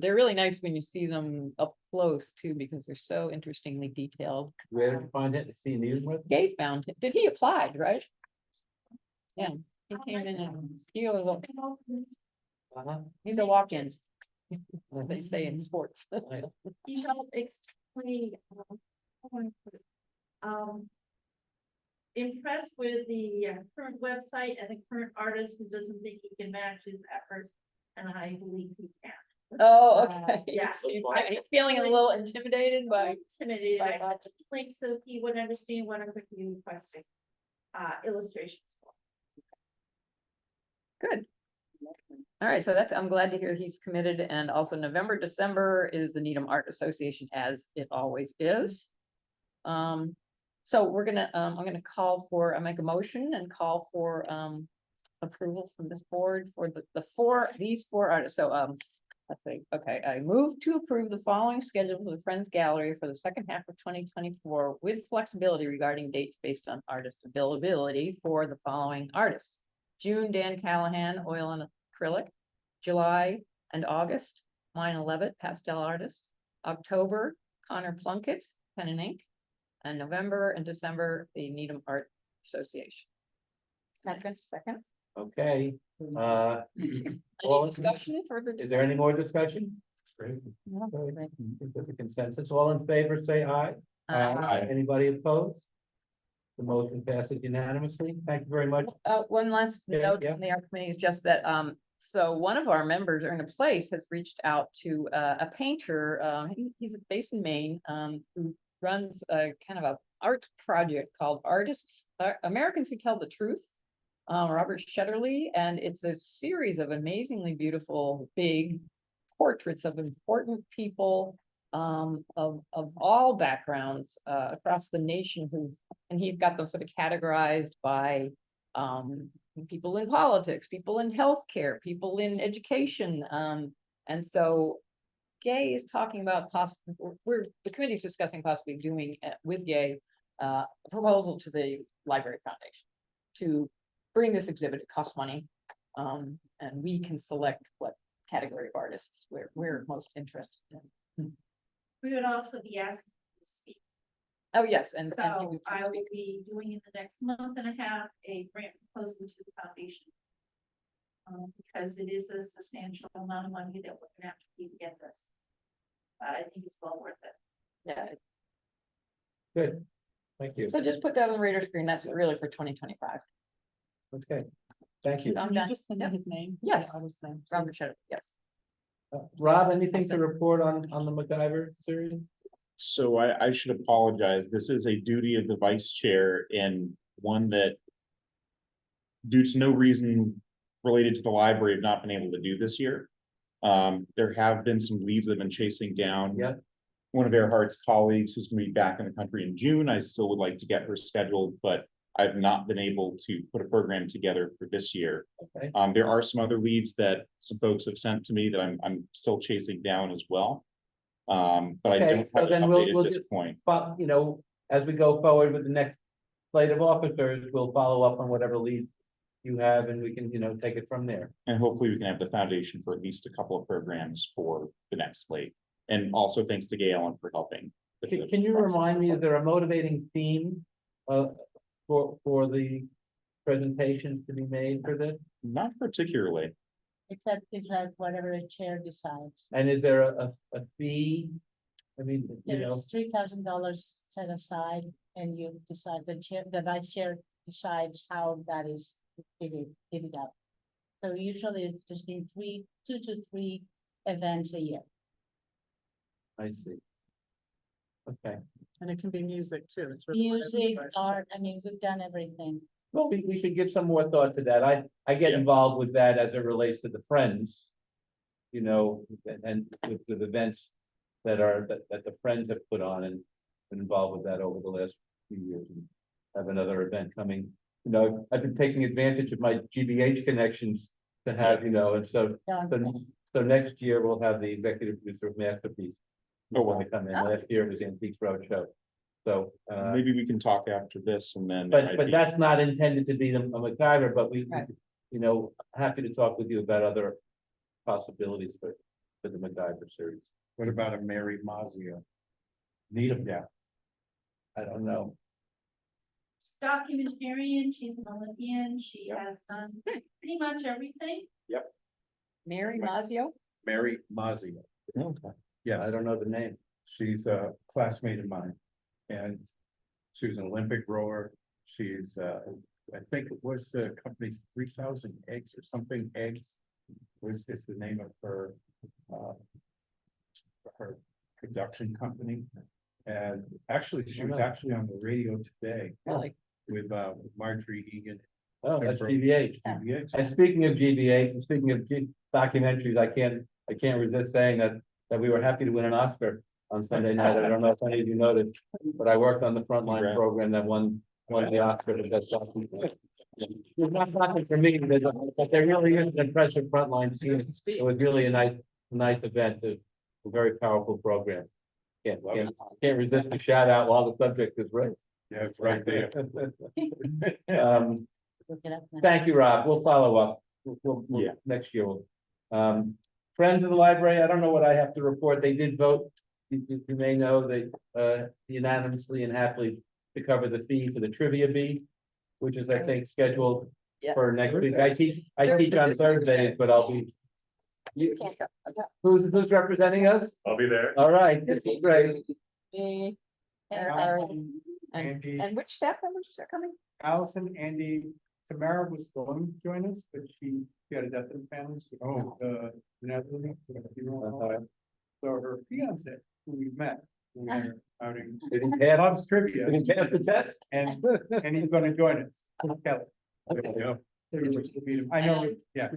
they're really nice when you see them up close too, because they're so interestingly detailed. Where did you find it? See you needed with? Gabe found it. Did he applied, right? Yeah, he came in and he's a walk-in. As they say in sports. He felt extremely, how do I put it? Impressed with the current website and the current artist who doesn't think he can match his effort, and I believe he can. Oh, okay. Yes. He's feeling a little intimidated by. Intimidated, by I sent him a link so he would understand what I'm going to be requesting, illustrations for. Good. All right, so I'm glad to hear he's committed, and also November, December is the Needham Art Association, as it always is. So I'm gonna I make a motion and call for approval from this board for these four artists. So let's see, okay, I move to approve the following schedule for the Friends Gallery for the second half of 2024 with flexibility regarding dates based on artist availability for the following artists. June, Dan Callahan, oil and acrylic. July and August, Mine Levitt, pastel artist. October, Connor Plunkett, pen and ink. And November and December, the Needham Art Association. Second. Okay, Any Well, discussion for the? is there any more discussion? No. Okay, there's a consensus, all in favor, say aye. Anybody opposed? The motion passes unanimously, thank you very much. One last Yeah, note yeah. from the art committee is just that, so one of our members, Earn a Place, has reached out to a painter, he's based in Maine, who runs a kind of a art project called Americans Who Tell the Truth, Robert Shetterly, and it's a series of amazingly beautiful, big portraits of important people of all backgrounds across the nation and he's got them sort of categorized by people in politics, people in healthcare, people in education. And so Gay is talking about the committee's discussing possibly doing with Gay a proposal to the Library Foundation to bring this exhibit. It costs money. And we can select what category of artists we're most interested in. We would also be asking to speak. Oh, yes, and he So would I will speak. be doing in the next month and a half a grant proposal to the foundation. Because it is a substantial amount of money that we're gonna have to keep to get this. I think it's well worth it. Yeah, Good, thank you, so just put that on the radar screen. That's really for 2025. okay, thank you. I'm done. Just send Yep. his name? Yes. I was saying, Robert please. Shetterly, yes. Rob, anything to report on the MacGyver series? So I should apologize. This is a duty of the vice chair and one that due to no reason related to the library have not been able to do this year. There have been some leads that have been chasing down. Yeah. one of Earhart's colleagues who's gonna be back in the country in June. I still would like to get her scheduled, but I've not been able to put a program together for this year. Okay. There are some other leads that some folks have sent to me that I'm still chasing down as well. But I Okay, don't so have then an we'll- update we'll at this just- point. But, you know, as we go forward with the next slate of officers, we'll follow up on whatever lead you have, and we can, you know, take it from there. And hopefully we can have the foundation for at least a couple of programs for the next slate. And also thanks to Gail for helping. with the Can you process. remind me, is there a motivating theme for the presentations to be made for this? Not particularly. Except it's like whatever the chair decides. And is there a fee? I mean, you know, There's $3,000 set aside and you decide, the vice chair decides how that is divvied up. So usually it's just been 2 to 3 events a year. I see. Okay, And it can be music too. It's really Music, whatever. art, I mean, we've done everything. well, we should give some more thought to that. I get Yeah. involved with that as it relates to the Friends. You know, and with events that the Friends have put on and been involved with that over the last few years. And have another event coming, you know, I've been taking advantage of my GBH connections to have, you know, and so, so next year we'll have the executive producer of Masterpiece. Oh, When wow. they come in, last year it was Antiques Roadshow. So, Maybe we can talk after this and then. but that's not intended to be a MacGyver, but we, Right. you know, happy to talk with you about other possibilities for the MacGyver series. What about a Mary Mazia? Need them, yeah. I don't know. She's documentarian, she's an Olympian, she has done pretty much everything. Mary Mazio? Mary Mazia. Okay. Yeah, I don't know the name. She's a classmate of mine. And she was an Olympic rower. She's, I think it was the company's 3,000 eggs or something eggs. Was is the name of her production company. And actually, she was actually on the radio today Really? with Marjorie Egan. Oh, that's GBH. GBH. And speaking of GBH, and speaking of documentaries, I can't resist saying that we were happy to win an Oscar on Sunday night. I don't know if any of you noticed, but I worked on the Frontline Congrats. program that won the Oscar for best documentary. It's not nothing for me, but there really is an impressive Frontline team. It was really a nice event, a very powerful program. Can't resist a shout out while the subject is raised. Yeah, it's right there. Look it up now. Thank you, Rob. We'll follow up. Yeah. Next year. Friends of the library, I don't know what I have to report. They did vote. You may know they unanimously and happily to cover the fee for the trivia bee, which is, I think, scheduled Yes. for next week. I teach Thursday, on this Thursday. Thursdays, but I'll be. Can't go. Okay. Who's representing us? I'll be there. All right, this is great. Me, And and, Andy, and which staff members are coming? Allison, Andy, Tamara was going to join us, but she had a death in the family. So, the Netherlands, so her fiance, who we met, we had her outing, Didn't pass, loves trivia, didn't pass the test? and he's gonna join us. Kelly. Okay. I know, yeah.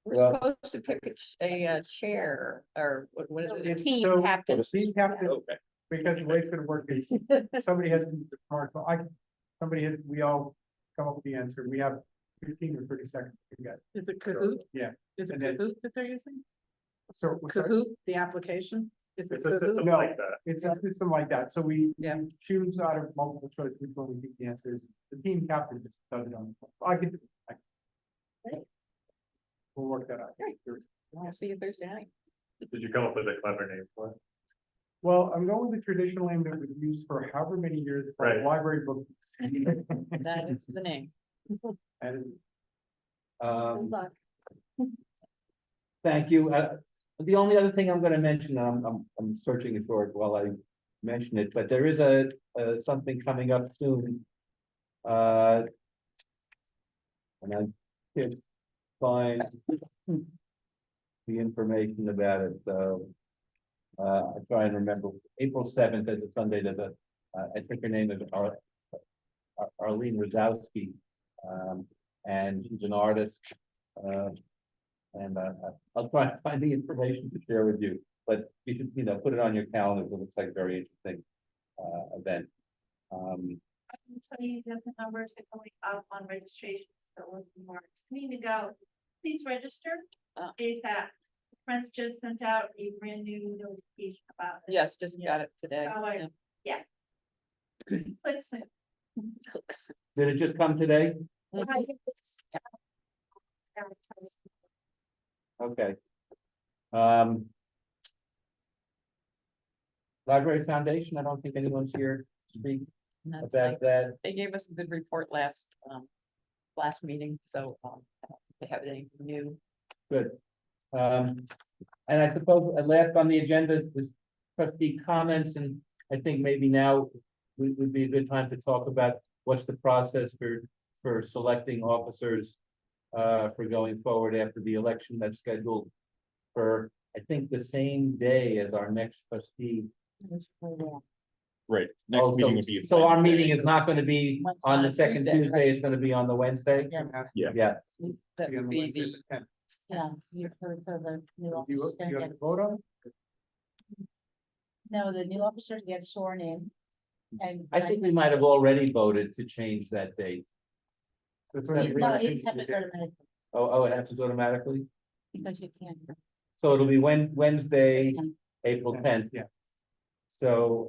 We're Well- supposed to pick a chair, or what is it, a It's team so- captain. Team captain, Okay. because the way it's gonna work is, somebody has to use the card, we all come up with the answer, we have 15 or 30 seconds to get. Is it Kahoot? Yeah. Is it And then- Kahoot that they're using? So, Kahoot, the application? Is it It's a system Kahoot? like that. It's a system like that, so we Yeah. choose out of multiple choice which one we think the answer is, the team captain just does it on. I can. We'll work that out. Great. I'll see you Thursday night. Did you come up with a clever name for it? Well, I'm going with the traditional name that was used for however many years, for library book. That is the name. And Um, luck. Thank you. The only other thing I'm gonna mention, I'm searching for it while I mention it, but there is something coming up soon. And I can't find the information about it, so. I try and remember, April 7th is a Sunday, there's I think her name is Arlene Rozowski. And she's an artist. And I'll try to find the information to share with you, but you should, put it on your calendar. It looks like a very interesting event. I can tell you that the numbers are going up on registrations, so with more need to go, please register. Is that Friends just sent out a brand new notification about it. Yes, just got it today. So I- Yeah. Click soon. Did it just come today? I think it's, Okay. Library Foundation, I don't think anyone's here to speak And that's about like- that. They gave us a good report last meeting, so I don't think they have anything new. Good. And I suppose last on the agenda is trustee comments, and I think maybe now would be a good time to talk about what's the process for selecting officers for going forward after the election that's scheduled for, I think, the same day as our next trustee. Right, next Oh, meeting would be. so our Wednesday. meeting is not gonna be on the second Tuesday, right? Tuesday, it's gonna be on the Wednesday? Yes. Yeah. Yeah, That would be the, Yeah, you're, so the new You officers gonna have get, to vote on? no, the new officers get sworn in. And. I think we might have already voted to change that date. That's when you No, really it should- happens automatically, Oh, it happens automatically? because you can't. So it'll be Wednesday, April Yeah, 10th. yeah. So,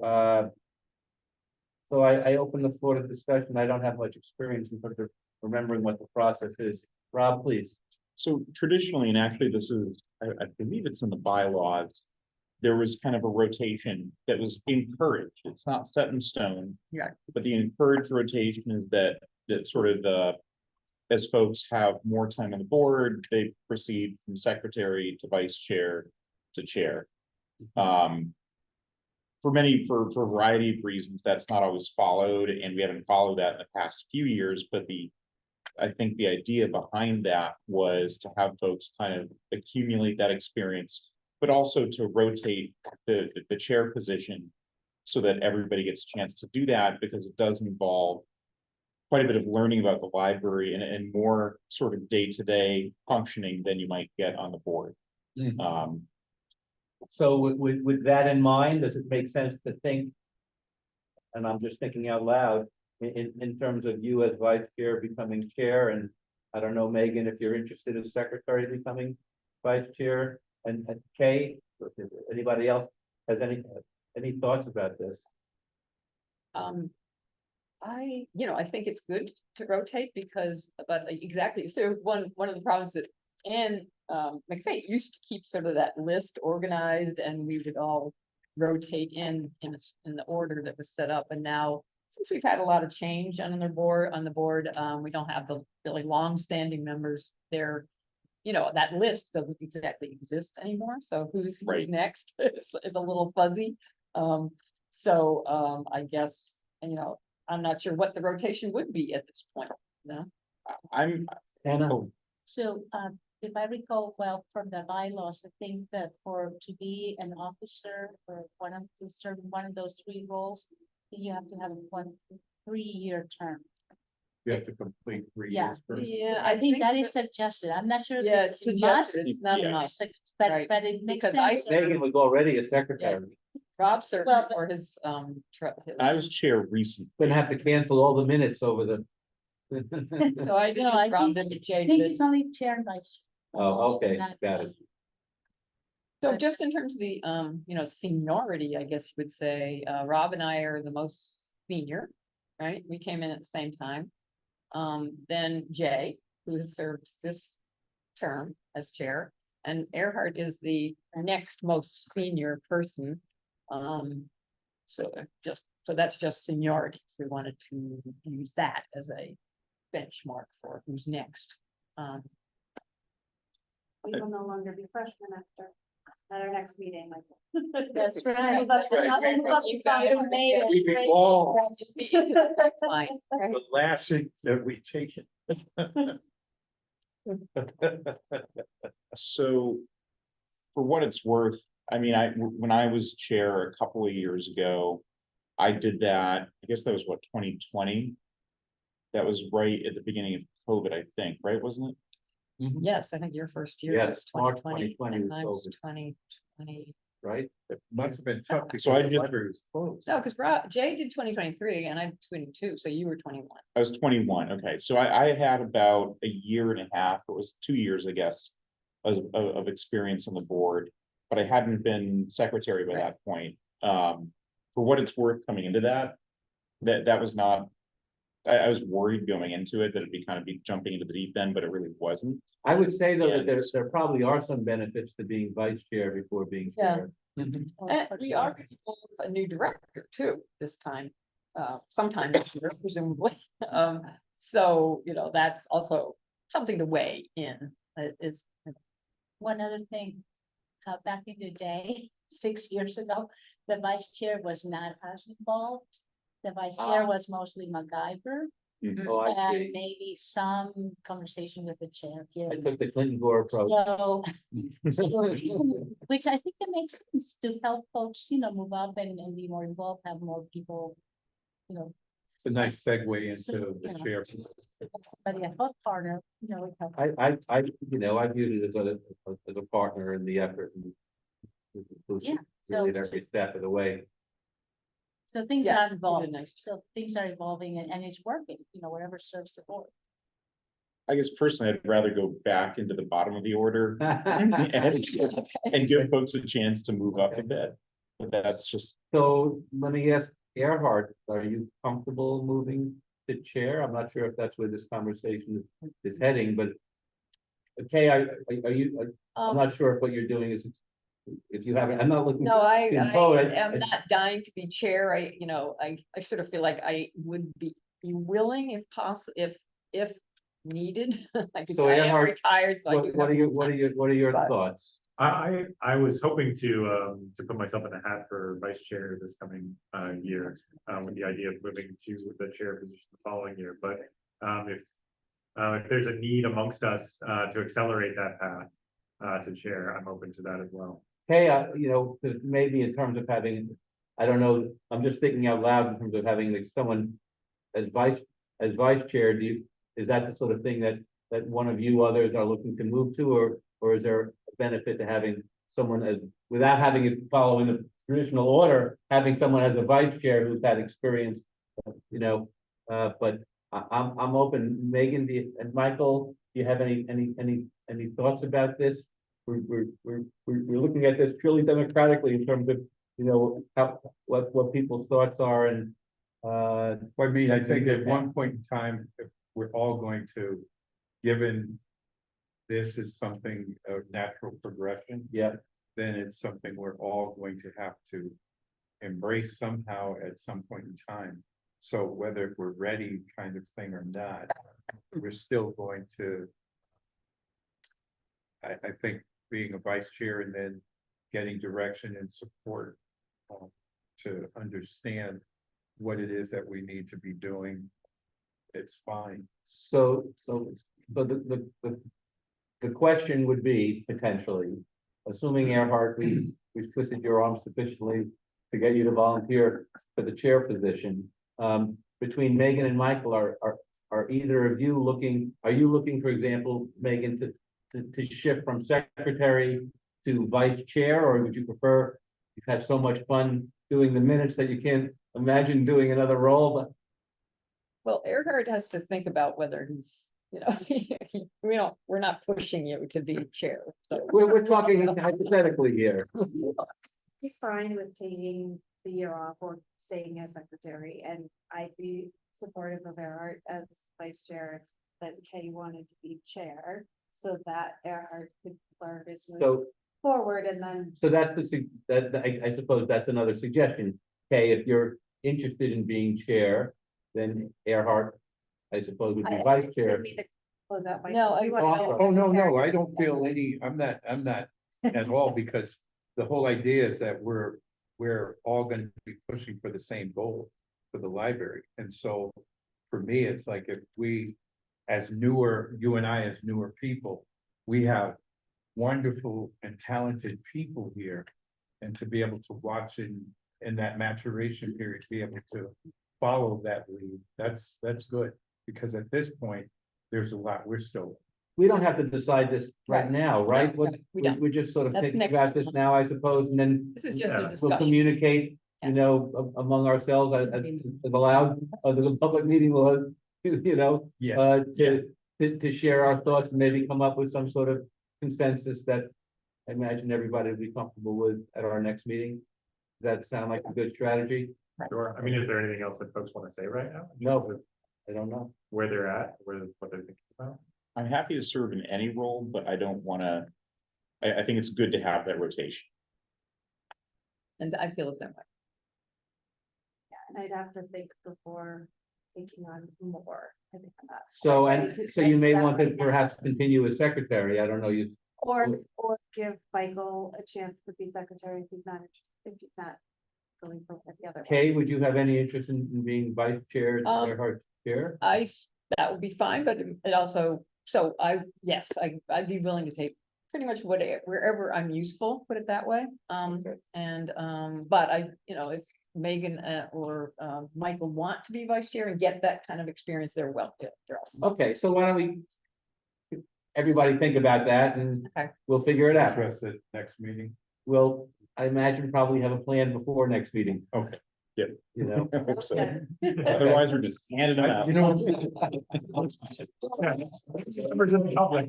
I open the floor to discussion. I don't have much experience in terms of remembering what the process is. Rob, please. So traditionally, and actually this is, I believe it's in the bylaws. There was kind of a rotation that was encouraged. It's not set in stone. Yeah. But the encouraged rotation is that sort of as folks have more time on the board, they proceed from secretary to vice chair to chair. For a variety of reasons, that's not always followed, and we haven't followed that in the past few years, but I think the idea behind that was to have folks kind of accumulate that experience, but also to rotate the chair position so that everybody gets a chance to do that, because it does involve quite a bit of learning about the library and more sort of day-to-day functioning than you might get on the board. So with that in mind, does it make sense to think? And I'm just thinking out loud, in terms of you as vice chair becoming chair, and I don't know, Megan, if you're interested as secretary becoming vice chair, and Kay, anybody else has any thoughts about this? I think it's good to rotate because, but exactly, so one of the problems that Anne McFay used to keep sort of that list organized, and we would all rotate in the order that was set up. And now, since we've had a lot of change on the board, we don't have the really long-standing members there. That list doesn't exactly exist anymore, so who's Right. next is a little fuzzy. I guess, I'm not sure what the rotation would be at this point, no? I'm, Anna? So, if I recall well from the bylaws, I think that to be an officer or to serve one of those three roles, you have to have a 3-year term. You have to complete 3 Yeah. years first. Yeah, I think that is suggested. I'm not sure. if Yeah, it's it's a must, suggested, it's not a Yeah. must. But Right. it makes Because I sense. Megan was already a secretary. Rob served Well, for his, I was chair recently. Gonna have to cancel all the minutes over the. so I No, I didn't round think- into I change think it. it's only chair and vice. Oh, okay, Not- got it. So just in terms of the, seniority, I guess you would say, Rob and I are the most senior, right? We came in at the same time. Then Jay, who has served this term as chair, and Earhart is the next most senior person. So that's just seniority, if we wanted to use that as a benchmark for who's next. We will no longer be freshmen at our next meeting, Michael. That's right. We'll have to sign- we'll have to sign a waiver. We evolve Fine. the last thing that we take it. So, for what it's worth, I mean, when I was chair a couple of years ago, I did that, I guess that was what, 2020? That was right at the beginning of COVID, I think, right, wasn't it? Yes, I think your first year Yes, was March 2020, 2020 and was mine was COVID. 2021. right? Must have been tough So I because the did- library was closed. No, because Jay did 2023 and I'm 22, so you were 21. I was 21, okay, so I had about a year and a half, it was 2 years, I guess. Of experience on the board, but I hadn't been secretary by Right. that point. For what it's worth coming into that was not. I was worried going into it that it'd be kind of jumping into the deep end, but it really wasn't. I would say though Yeah, that there, it's- there probably are some benefits to being vice chair before being Yeah. chair. And we are going to have a new director too this time, sometime this year, presumably. So, you know, that's also something to weigh in, is, One other thing, back in the day, 6 years ago, the vice chair was not as involved. The vice chair was mostly MacGyver Oh, I and see. maybe some conversation with the chair here. I and took the Clinton Gore approach. So, which I think it makes sense to help folks, move up and be more involved, have more people, It's a nice segue into So, the you know. chair. somebody a thought partner, it helps. I viewed it as a partner in the effort. And Yeah, really so- every step of the way. So things Yes, are you did involved, nice. so things are evolving and it's working, whatever serves the board. I guess personally, I'd rather go back into the bottom of the order and give folks a chance to move up a bit. But that's just, So let me ask Erhard, are you comfortable moving to chair? I'm not sure if that's where this conversation is heading, but. Okay, are you, I'm not sure if what you're doing is, if you haven't, I'm not looking. no, I to impose it. am not dying to be chair. I sort of feel like I would be willing if possible, if needed. I So, I am Erhard, retired, so I do. What are have your, time. what are your But- thoughts? I was hoping to put myself in the hat for vice chair this coming year, with the idea of moving to the chair position the following year, but if there's a need amongst us to accelerate that path to chair, I'm open to that as well. Hey, maybe in terms of having, I don't know, I'm just thinking out loud in terms of having like someone as vice chair, is that the sort of thing that one of you others are looking to move to, or is there a benefit to having someone as, without having it follow in the traditional order, having someone as a vice chair who's had experience, but I'm open. Megan, and Michael, do you have any thoughts about this? We're looking at this purely democratically in terms of, what people's thoughts are and, Well, I mean, I think at one point in time, if we're all going to, given this is something of natural progression, yeah, then it's something we're all going to have to embrace somehow at some point in time. So whether we're ready kind of thing or not, we're still going to, I think being a vice chair and then getting direction and support to understand what it is that we need to be doing, it's fine. so the question would be potentially, assuming Earhart, we've twisted your arm sufficiently to get you to volunteer for the chair position. Between Megan and Michael, are either of you looking, for example, Megan, to shift from secretary to vice chair, or would you prefer, you've had so much fun doing the minutes that you can't imagine doing another role, but Well, Erhard has to think about whether he's, we're not pushing you to be chair, so. we're talking hypothetically here. He's fine with taking the year off or staying as secretary, and I'd be supportive of Earhart as vice chair, that Kay wanted to be chair, so that Earhart could flourish So, forward, and then so that's I suppose that's another suggestion. Okay, if you're interested in being chair, then Earhart, I suppose, would be vice chair. didn't mean to close out my. No, you wanna go Oh, no, secretary. I don't feel any, I'm not at all, because the whole idea is that we're all gonna be pushing for the same goal for the library. And so for me, it's like if we, you and I as newer people, we have wonderful and talented people here. And to be able to watch in that maturation period, be able to follow that lead, that's good. Because at this point, there's a lot we're still we don't have to decide this right Right. now, right? No, we don't. We're just sort of That's thinking next about this now, I suppose, and then This is just a Yeah. we'll discussion. communicate, Yeah. you know, among ourselves, as allowed under the public meeting laws, you know, to share our thoughts and maybe come up with some sort of consensus that I imagine everybody will be comfortable with at our next meeting. Does that sound like a good strategy? Sure. I mean, is there anything else that folks want to say right now? in No. terms of I don't know. Where they're at, what they're thinking about? I'm happy to serve in any role, but I don't wanna, I think it's good to have that rotation. And I feel the same way. And I'd have to think before taking on more. I think I'm not So, quite ready and to so you commit to may that want to right now. perhaps continue as secretary. I don't know, you, Or give Michael a chance to be secretary if he's not, if he's not going for the other. Kay, one. would you have any interest in being vice chair or her chair? That would be fine, but it also, so yes, I'd be willing to take pretty much wherever I'm useful, put it that way. But if Megan or Michael want to be vice chair and get that kind of experience, they're awesome. Okay, so why don't we? Everybody think about that and Okay. we'll figure it out. At next meeting. We'll, I imagine probably have a plan before next meeting. Okay. You know, I hope so. Okay. Otherwise, we're just handing them out. You know, members of the public,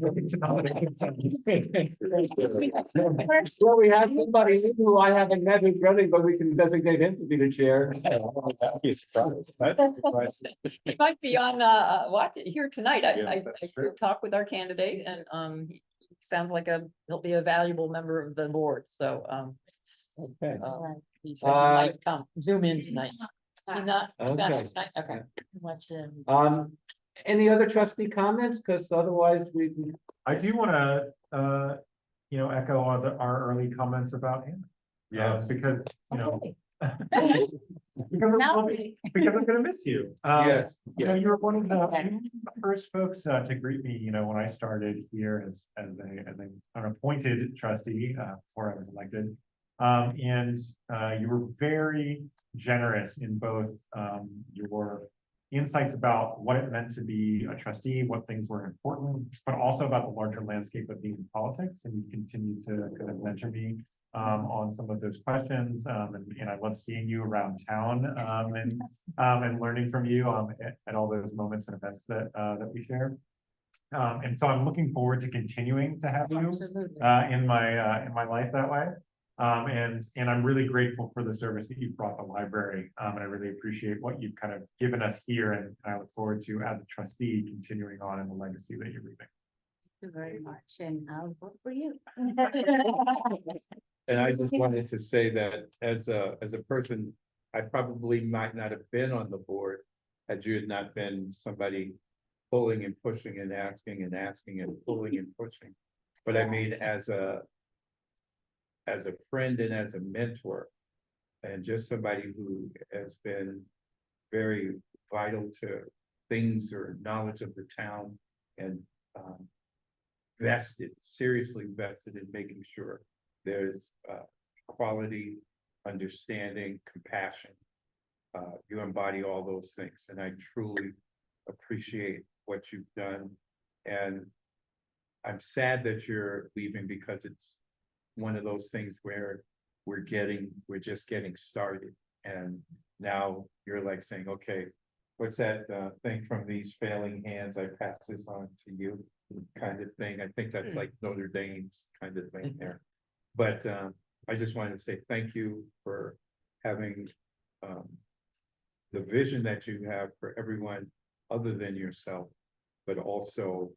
well, we have somebody who I haven't met who's running, but we can designate him to be the chair. That'd be a surprise. He might be on here tonight. Yeah, I that's did true. talk with our candidate and he sounds like he'll be a valuable member of the board, so Okay. he said he might come zoom in tonight. He's not Okay. tonight, okay. Any other trustee comments? Because otherwise we. I do want to, echo our early comments about him. Yes. Because, Okay. because Now I'm, because I'm gonna miss you. Yes. You were one of the first folks to greet me, when I started here as an appointed trustee before I was elected. And you were very generous in both your insights about what it meant to be a trustee, what things were important, but also about the larger landscape of being in politics. And you continue to kind of mentor me on some of those questions. And I love seeing you around town and learning from you at all those moments and events that we share. And so I'm looking forward to continuing to have you in my life that way. And I'm really grateful for the service that you've brought the library. And I really appreciate what you've kind of given us here. And I look forward to, as a trustee, continuing on in the legacy that you're leaving. Thank you very much, and I'll vote for you. And I just wanted to say that as a person, I probably might not have been on the board had you had not been somebody pulling and pushing and asking and pulling and pushing. But I mean, as a friend and as a mentor, and just somebody who has been very vital to things or knowledge of the town and seriously vested in making sure there's quality, understanding, compassion. You embody all those things, and I truly appreciate what you've done. And I'm sad that you're leaving because it's one of those things where we're just getting started. And now you're like saying, okay, what's that thing from these failing hands? I pass this on to you kind of thing. I think that's like Notre Dame's kind of thing there. But I just wanted to say thank you for having the vision that you have for everyone other than yourself, but also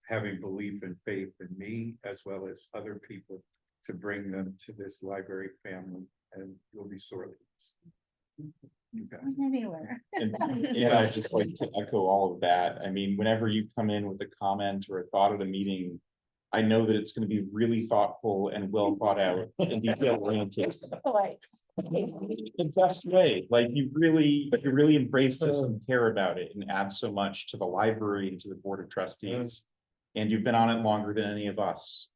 having belief and faith in me as well as other people to bring them to this library family, and you'll be sorely missed. You got it. Anywhere. And I'd just like to echo all of that. I mean, whenever you come in with a comment or a thought at a meeting, I know that it's going to be really thoughtful and well thought out and detail oriented. The best way, like you really embrace this and care about it and add so much to the library and to the board of trustees. And you've been on it longer than any of us.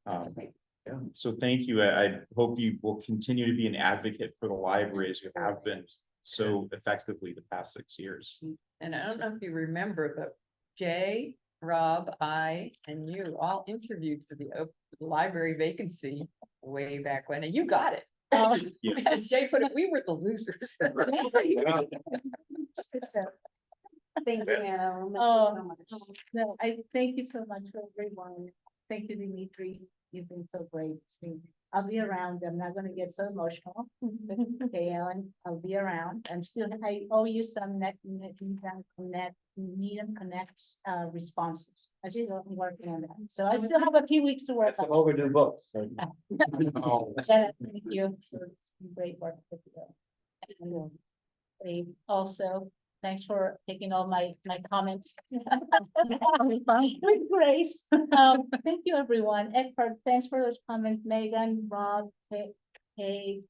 So thank you. I hope you will continue to be an advocate for the library as you have been so effectively the past 6 years. And I don't know if you remember, but Jay, Rob, I, and you all interviewed for the library vacancy way back when, and you got it. Yeah. As Jay put it, we were the losers. Thank you, Anna. We'll miss you Oh, so much. no, I thank you so much for everyone. Thank you, Dimitri. You've been so great to me. I'll be around. I'm not gonna get so emotional. Okay, Ellen, I'll be around. I owe you some Needham Connects, responses. I still am working on that. So I still have a few weeks to work Some on. overdue books. so- Yeah, thank you for some great work with you. And, also, thanks for taking all my comments. With grace. Thank you, everyone. Edward, thanks for those comments. Megan, Rob, Kay,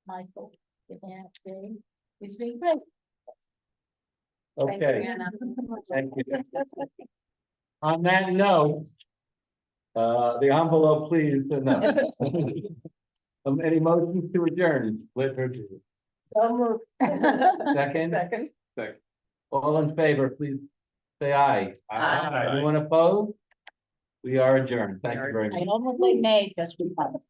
Michael, Diane, Jay. It's been great. Thank you, Okay, Anna. thank you. On that note, the envelope, please, no. Any motions to adjourn? So moved. Second, Second. all in favor, please say aye. Aye. Anyone opposed? We are adjourned. Thank you very much. I almost like May just because.